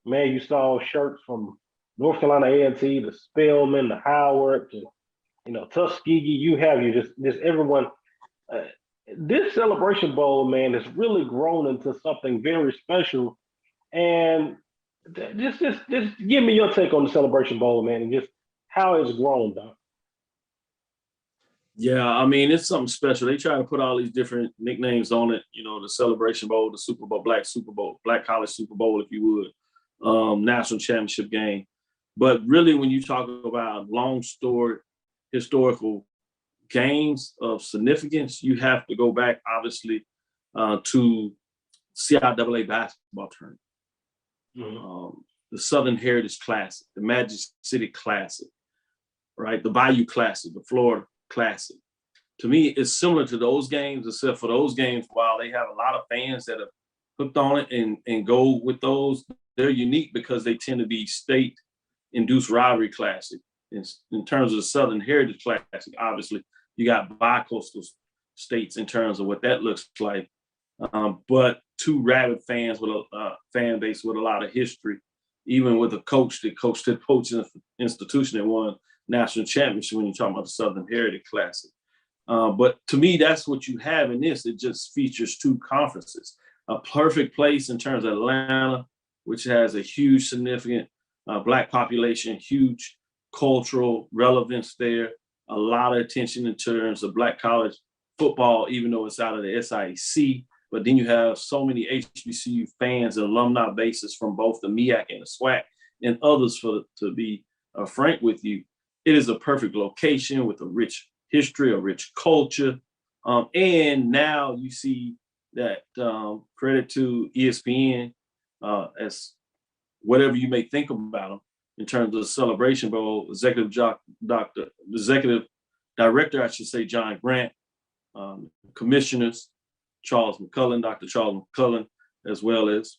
Man, you saw shirts from North Carolina A&T to Spelman to Howard to, Tuskegee. You just everyone. This Celebration Bowl, man, has really grown into something very special. And just give me your take on the Celebration Bowl, man, and just how it's grown, Doc. Yeah, I mean, it's something special. They try to put all these different nicknames on it, the Celebration Bowl, the Super Bowl, Black College Super Bowl, if you would, National Championship game. But really, when you talk about long story, historical games of significance, you have to go back, obviously, to CIAA basketball tournament. Mm-hmm. The Southern Heritage Classic, the Magic City Classic, right? The Bayou Classic, the Florida Classic. To me, it's similar to those games, except for those games, while they have a lot of fans that are hooked on it and go with those, they're unique because they tend to be state-induced rivalry classic. In terms of the Southern Heritage Classic, obviously, you got bi-coastal states in terms of what that looks like. But 2 rabid fans with a fan base with a lot of history, even with a coach that coached at Poach Institution that won national championship when you're talking about the Southern Heritage Classic. But to me, that's what you have in this. It just features 2 conferences. A perfect place in terms of Atlanta, which has a huge, significant Black population, huge cultural relevance there, a lot of attention in terms of Black college football, even though it's out of the SIAC. But then you have so many HBCU fans and alumni bases from both the MEAC and the SWAC and others, to be frank with you. It is a perfect location with a rich history, a rich culture. And now you see that credit to ESPN, as whatever you may think about them in terms of the Celebration Bowl, executive director, I should say, John Grant, commissioners, Dr. Charles McCullen, as well as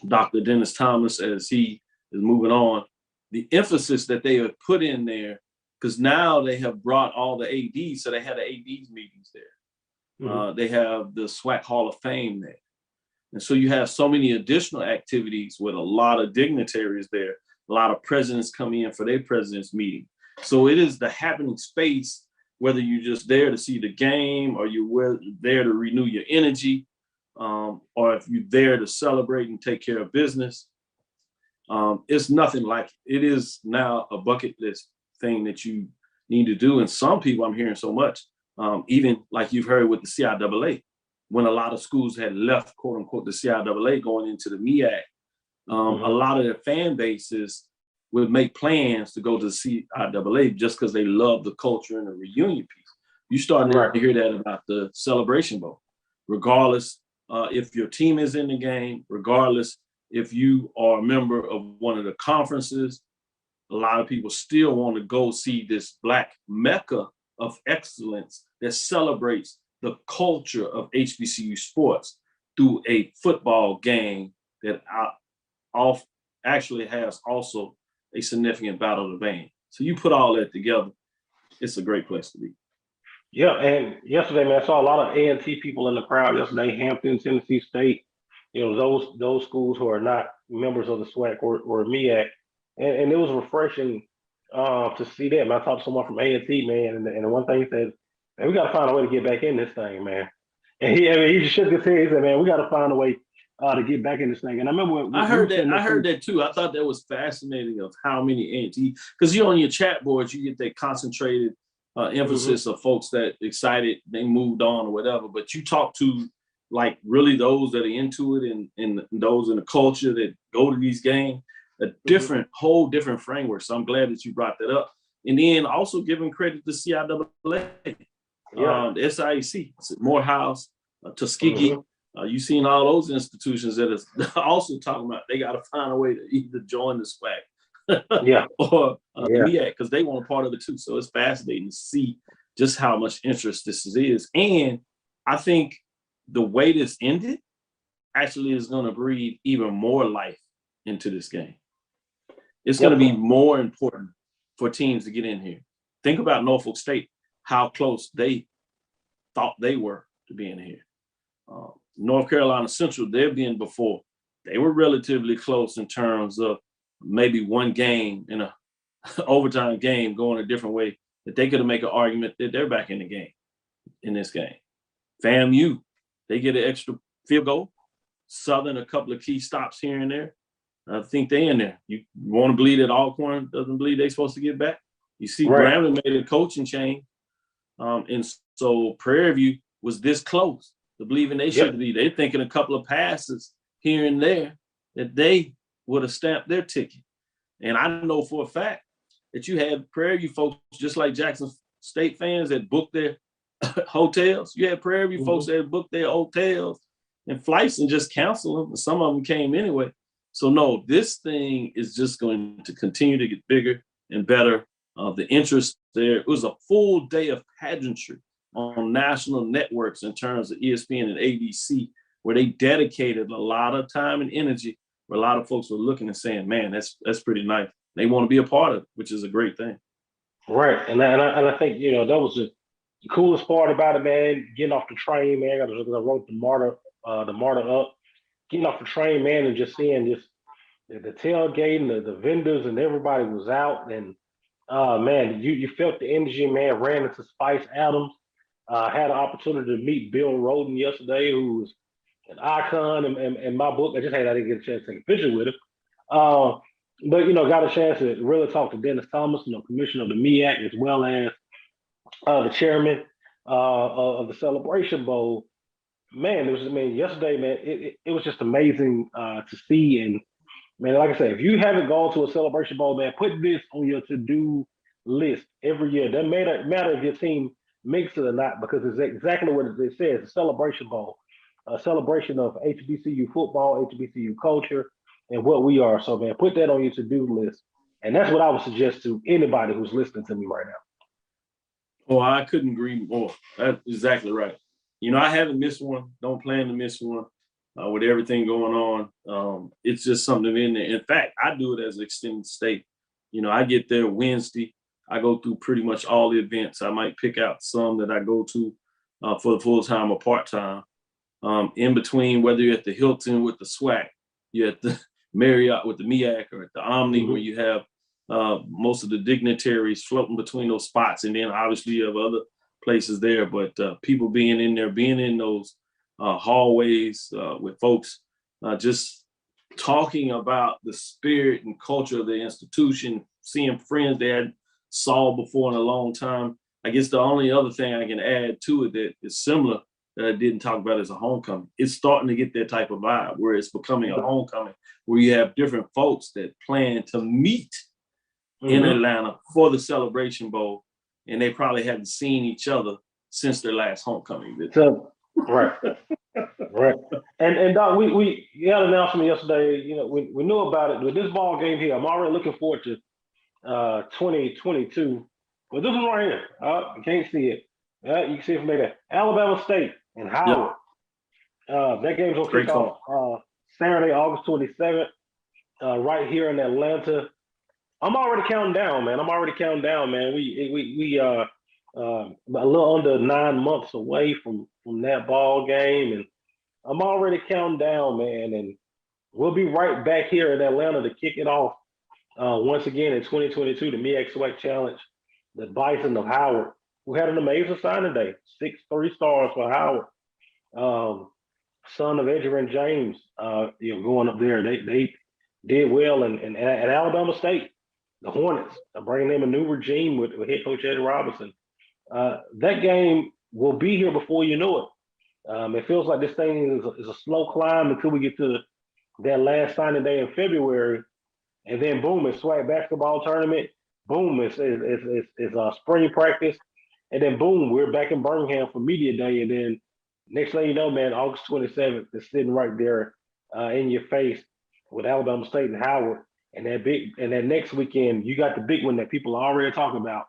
Dr. Dennis Thomas, as he is moving on. The emphasis that they have put in there because now they have brought all the ADs, so they had the ADs meetings there. They have the SWAC Hall of Fame there. And so you have so many additional activities with a lot of dignitaries there. A lot of presidents come in for their president's meeting. So it is the happening space, whether you're just there to see the game or you're there to renew your energy, or if you're there to celebrate and take care of business. It's nothing like it. It is now a bucket list thing that you need to do. And some people, I'm hearing so much, even like you've heard with the CIAA, when a lot of schools had left, quote unquote, the CIAA going into the MEAC, a lot of their fan bases would make plans to go to the CIAA just because they love the culture and the reunion piece. You starting to hear that about the Celebration Bowl, regardless if your team is in the game, regardless if you are a member of one of the conferences. A lot of people still want to go see this Black Mecca of excellence that celebrates the culture of HBCU sports through a football game that actually has also a significant battle of the band. So you put all that together, it's a great place to be. Yeah, and yesterday, man, I saw a lot of A&T people in the crowd yesterday. Hampton, Tennessee State, those schools who are not members of the SWAC or MEAC, and it was refreshing to see that. Man, I talked to someone from A&T, man, and the one thing he said, man, we got to find a way to get back in this thing, man. And he just shook his head. He said, man, we got to find a way to get back in this thing. And I remember when I heard that too. I thought that was fascinating of how many A&T, because on your chat boards, you get that concentrated emphasis of folks that excited, they moved on or whatever. But you talk to like really those that are into it and those in the culture that go to these games, a different, whole different framework. So I'm glad that you brought that up. And then also giving credit to CIAA, the SIAC, Morehouse, Tuskegee. You've seen all those institutions that are also talking about they got to find a way to either join the SWAC or the MEAC, because they want a part of it too. So it's fascinating to see just how much interest this is. And I think the way this ended actually is going to breathe even more life into this game. It's going to be more important for teams to get in here. Think about Norfolk State, how close they thought they were to being here. North Carolina Central, they've been before. They were relatively close in terms of maybe one game in a overtime game going a different way that they could have made an argument that they're back in the game, in this game. FAMU, they get an extra field goal. Southern, a couple of key stops here and there. I think they in there. You want to believe that Alcorn doesn't believe they're supposed to get back? You see, Grambling made a coaching change. And so Prairie View was this close to believing they should be. They're thinking a couple of passes here and there that they would have stamped their ticket. And I know for a fact that you had Prairie View folks, just like Jackson State fans, that booked their hotels. You had Prairie View folks that booked their hotels and flights and just canceled them. Some of them came anyway. So no, this thing is just going to continue to get bigger and better. The interest there, it was a full day of pageantry on national networks in terms of ESPN and ABC, where they dedicated a lot of time and energy, where a lot of folks were looking and saying, man, that's pretty nice. They want to be a part of it, which is a great thing. Right. And I think, that was the coolest part about it, man, getting off the train, man. I wrote the martyr up, getting off the train, man, and just seeing just the tailgate and the vendors and everybody was out. And man, you felt the energy, man. Ran into Spice Adams. Had an opportunity to meet Bill Roden yesterday, who was an icon in my book. I didn't get a chance to take a picture with him. But got a chance to really talk to Dennis Thomas, commissioner of the MEAC, as well as the chairman of the Celebration Bowl. Man, yesterday, man, it was just amazing to see. And man, like I said, if you haven't gone to a Celebration Bowl, man, put this on your to-do list every year. Doesn't matter if your team makes it or not, because it's exactly what it says, a Celebration Bowl, a celebration of HBCU football, HBCU culture, and what we are. So, man, put that on your to-do list. And that's what I would suggest to anybody who's listening to me right now. Oh, I couldn't agree more. That's exactly right. I haven't missed one. Don't plan to miss one with everything going on. It's just something in there. In fact, I do it as an extended stay. I get there Wednesday. I go through pretty much all the events. I might pick out some that I go to for the full-time or part-time. In between, whether you're at the Hilton with the SWAC, you're at the Marriott with the MEAC, or at the Omni where you have most of the dignitaries floating between those spots. And then obviously you have other places there, but people being in there, being in those hallways with folks, just talking about the spirit and culture of the institution, seeing friends they had saw before in a long time. I guess the only other thing I can add to it that is similar that I didn't talk about is a homecoming. It's starting to get that type of vibe where it's becoming a homecoming, where you have different folks that plan to meet in Atlanta for the Celebration Bowl, and they probably haven't seen each other since their last homecoming visit. So, right. And Doc, we had an announcement yesterday. You know, we knew about it. With this ball game here, I'm already looking forward to 2022. But this one right here, you can't see it. You can see it from there. Alabama State and Howard. That game's gonna kick off Saturday, August 27th, right here in Atlanta. I'm already counting down, man. We a little under 9 months away from that ball game, and I'm already counting down, man. And we'll be right back here in Atlanta to kick it off once again in 2022, the MEAC SWAC Challenge, the Bison of Howard, who had an amazing signing day, 6 3-stars for Howard. Son of Edgerrin James, going up there. They did well, and at Alabama State, the Hornets are bringing them a new regime with head coach Eddie Robinson. That game will be here before you know it. It feels like this thing is a slow climb until we get to that last signing day in February, and then boom, it's SWAC basketball tournament. Boom, it's spring practice, and then boom, we're back in Birmingham for media day, and then next thing you know, man, August 27th is sitting right there in your face with Alabama State and Howard, and that next weekend you got the big one that people are already talking about.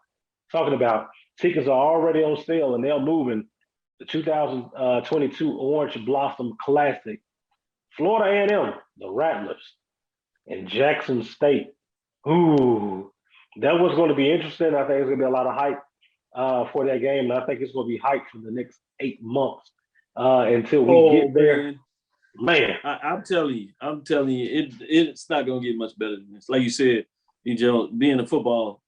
Tickets are already on sale, and they're moving. The 2022 Orange Blossom Classic, Florida A&M, the Rattlers, and Jackson State. Ooh, that was going to be interesting. I think it's going to be a lot of hype for that game, and I think it's going to be hype for the next 8 months until we get there. Man, I'm telling you, it's not going to get much better than this. Like you said, being a football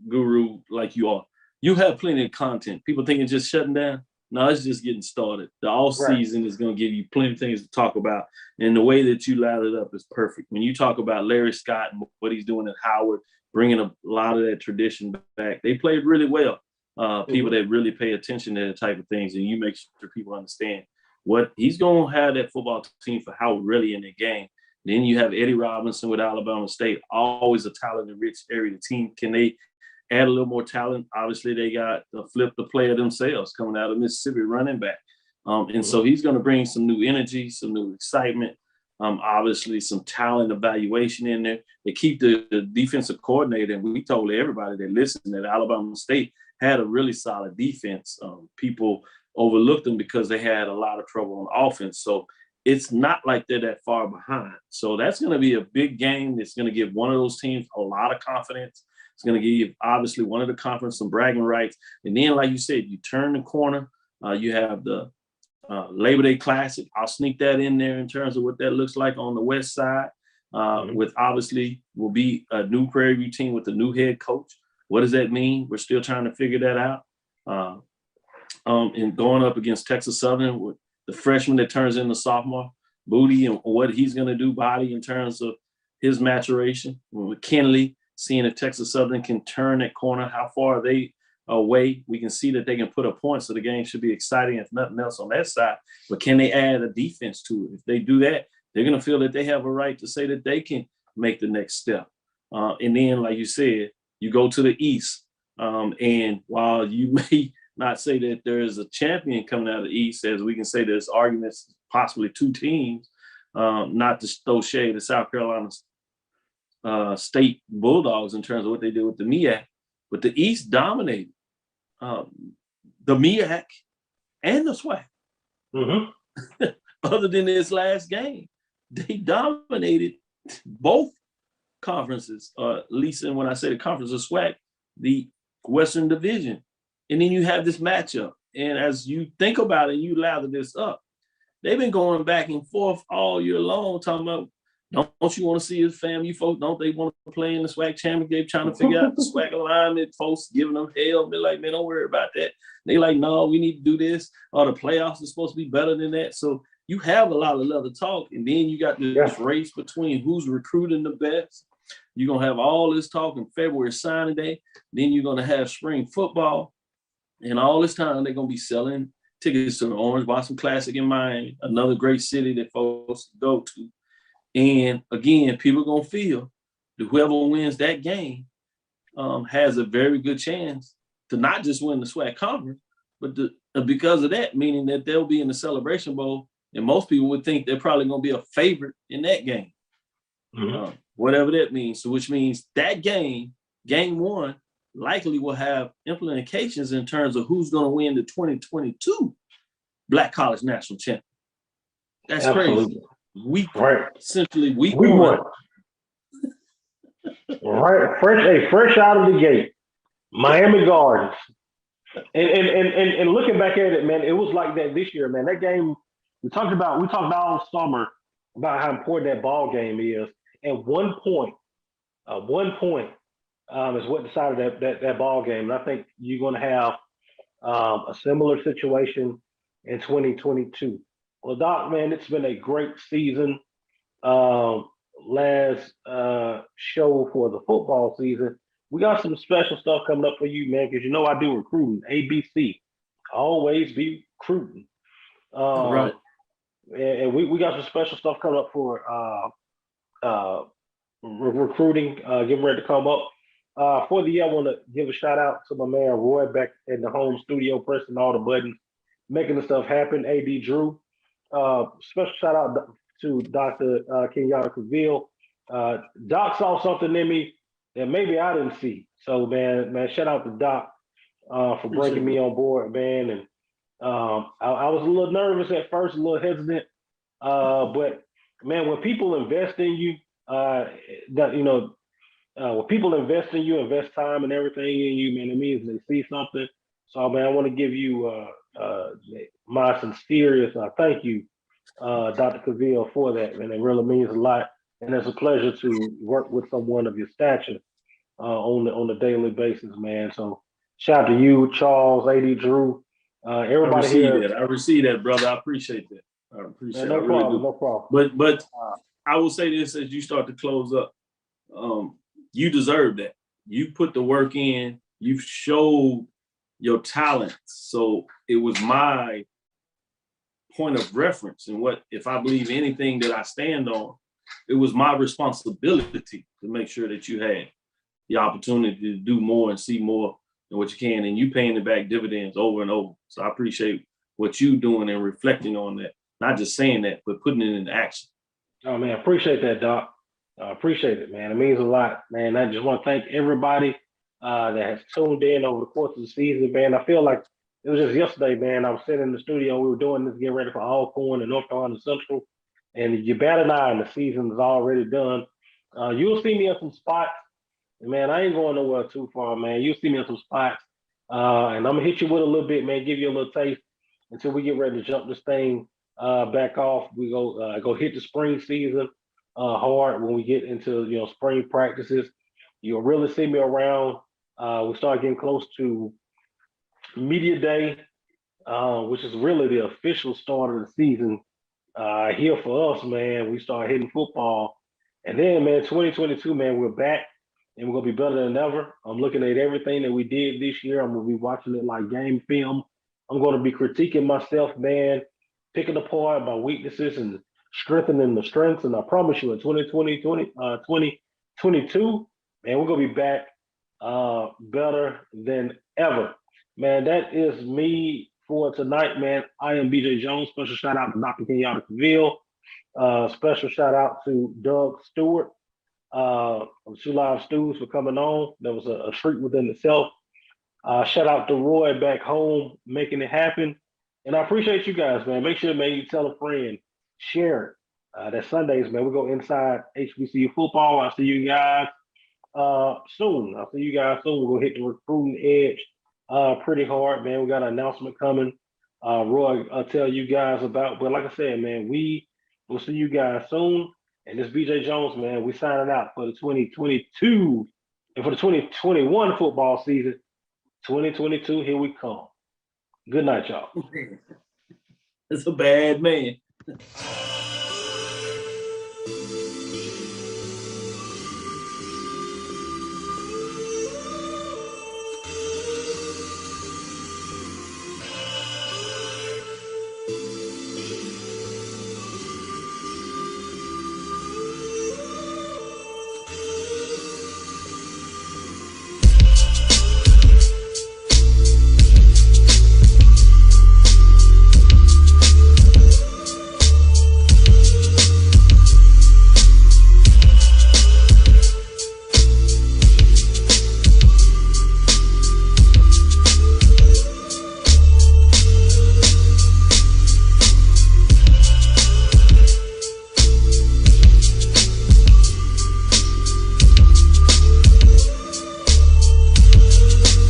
guru like you are, you have plenty of content. People think it's just shutting down. No, it's just getting started. The off season is going to give you plenty of things to talk about. And the way that you laid it up is perfect. When you talk about Larry Scott and what he's doing at Howard, bringing a lot of that tradition back, they played really well. People that really pay attention to that type of things, and you make sure people understand what he's going to have that football team for Howard really in the game. Then you have Eddie Robinson with Alabama State, always a talent-rich area. The team, can they add a little more talent? Obviously, they got Flip the player themselves coming out of Mississippi, running back. And so he's going to bring some new energy, some new excitement, obviously some talent evaluation in there. They keep the defensive coordinator, and we told everybody that listened that Alabama State had a really solid defense. People overlooked them because they had a lot of trouble on offense. So it's not like they're that far behind. So that's going to be a big game. It's going to give one of those teams a lot of confidence. It's going to give, obviously, one of the conference some bragging rights. And then, like you said, you turn the corner. You have the Labor Day Classic. I'll sneak that in there in terms of what that looks like on the west side. With obviously will be a new Prairie View team with a new head coach. What does that mean? We're still trying to figure that out. And going up against Texas Southern with the freshman that turns into sophomore, Booty, and what he's going to do, Body, in terms of his maturation. With Kenley, seeing if Texas Southern can turn that corner, how far are they away? We can see that they can put a point, so the game should be exciting, if nothing else, on that side. But can they add a defense to it? If they do that, they're going to feel that they have a right to say that they can make the next step. And then, like you said, you go to the East. And while you may not say that there is a champion coming out of the East, as we can say there's arguments, possibly two teams, not to throw shade to South Carolina State Bulldogs in terms of what they did with the MEAC, but the East dominated the MEAC and the SWAC. Other than this last game, they dominated both conferences, at least when I say the conference of SWAC, the Western Division. And then you have this matchup. And as you think about it, you lather this up. They've been going back and forth all year long, talking about, don't you want to see his family folks? Don't they want to play in the SWAC championship? Trying to figure out the SWAC alignment, folks giving them hell. They're like, man, don't worry about that. They like, no, we need to do this. Or the playoffs are supposed to be better than that. So you have a lot of other talk. And then you got this race between who's recruiting the best. You're going to have all this talk in February signing day. Then you're going to have spring football. And all this time, they're going to be selling tickets to the Orange Blossom Classic in Miami, another great city that folks go to. And again, people are going to feel that whoever wins that game has a very good chance to not just win the SWAC conference, but because of that, meaning that they'll be in the Celebration Bowl. And most people would think they're probably going to be a favorite in that game, whatever that means. So which means that game one, likely will have implications in terms of who's going to win the 2022 Black College National Championship. That's crazy. Essentially week one. Fresh out of the gate, Miami Gardens. And looking back at it, man, it was like that this year, man. That game we talked all summer about how important that ball game is. And one point is what decided that ball game. And I think you're going to have a similar situation in 2022. Well, Doc, man, it's been a great season. Last show for the football season. We got some special stuff coming up for you, man, because you know I do recruiting. ABC, always be recruiting. Right. And we got some special stuff coming up for recruiting, getting ready to come up. For the year, I want to give a shout out to my man Roy back in the home studio, pressing all the buttons, making the stuff happen. AD Drew. Special shout out to Dr. Kenyatta Cavil. Doc saw something in me that maybe I didn't see. So man, shout out to Doc for breaking me on board, man. And I was a little nervous at first, a little hesitant. But man, when people invest in you, when people invest in you, invest time and everything in you, man, it means they see something. So man, I want to give you my sincerest thank you, Dr. Cavil, for that, man. It really means a lot, and it's a pleasure to work with someone of your stature on a daily basis, man. So shout out to you, Charles, AD Drew, everybody here. I received that, brother. I appreciate that. I appreciate it. No problem. But I will say this as you start to close up. You deserve that. You put the work in. You've showed your talents. So it was my point of reference, and what if I believe anything that I stand on, it was my responsibility to make sure that you had the opportunity to do more and see more than what you can, and you paying it back dividends over and over. So I appreciate what you doing and reflecting on that, not just saying that, but putting it into action. Oh man, I appreciate that, Doc. I appreciate it, man. It means a lot, man. I just want to thank everybody that has tuned in over the course of the season, man. I feel like it was just yesterday, man. I was sitting in the studio. We were doing this, getting ready for Alcorn and North Carolina Central. And you bat an eye, and the season is already done. You'll see me in some spots. And man, I ain't going nowhere too far, man. You'll see me in some spots. And I'm going to hit you with a little bit, man, give you a little taste until we get ready to jump this thing back off. We go hit the spring season hard when we get into, spring practices. You'll really see me around. We start getting close to Media Day, which is really the official start of the season here for us, man. We start hitting football. And then, man, 2022, man, we're back and we're going to be better than ever. I'm looking at everything that we did this year. I'm going to be watching it like game film. I'm going to be critiquing myself, man, picking apart my weaknesses and strengthening the strengths. And I promise you, in 2022, man, we're going to be back better than ever. Man, that is me for tonight, man. I am BJ Jones. Special shout out to Dr. Kenyatta Cavil. Special shout out to Doug Stewart of Two Live Stews for coming on. That was a treat within itself. Shout out to Roy back home making it happen. And I appreciate you guys, man. Make sure, man, you tell a friend, share it. That Sundays, man, we go inside HBCU football. I'll see you guys soon. I'll see you guys soon. We'll hit the recruiting edge pretty hard, man. We got an announcement coming. Roy, I'll tell you guys about. But like I said, man, we will see you guys soon. And this BJ Jones, man, we signing out for the 2022 and for the 2021 football season. 2022, here we come. Good night, y'all. That's a bad man.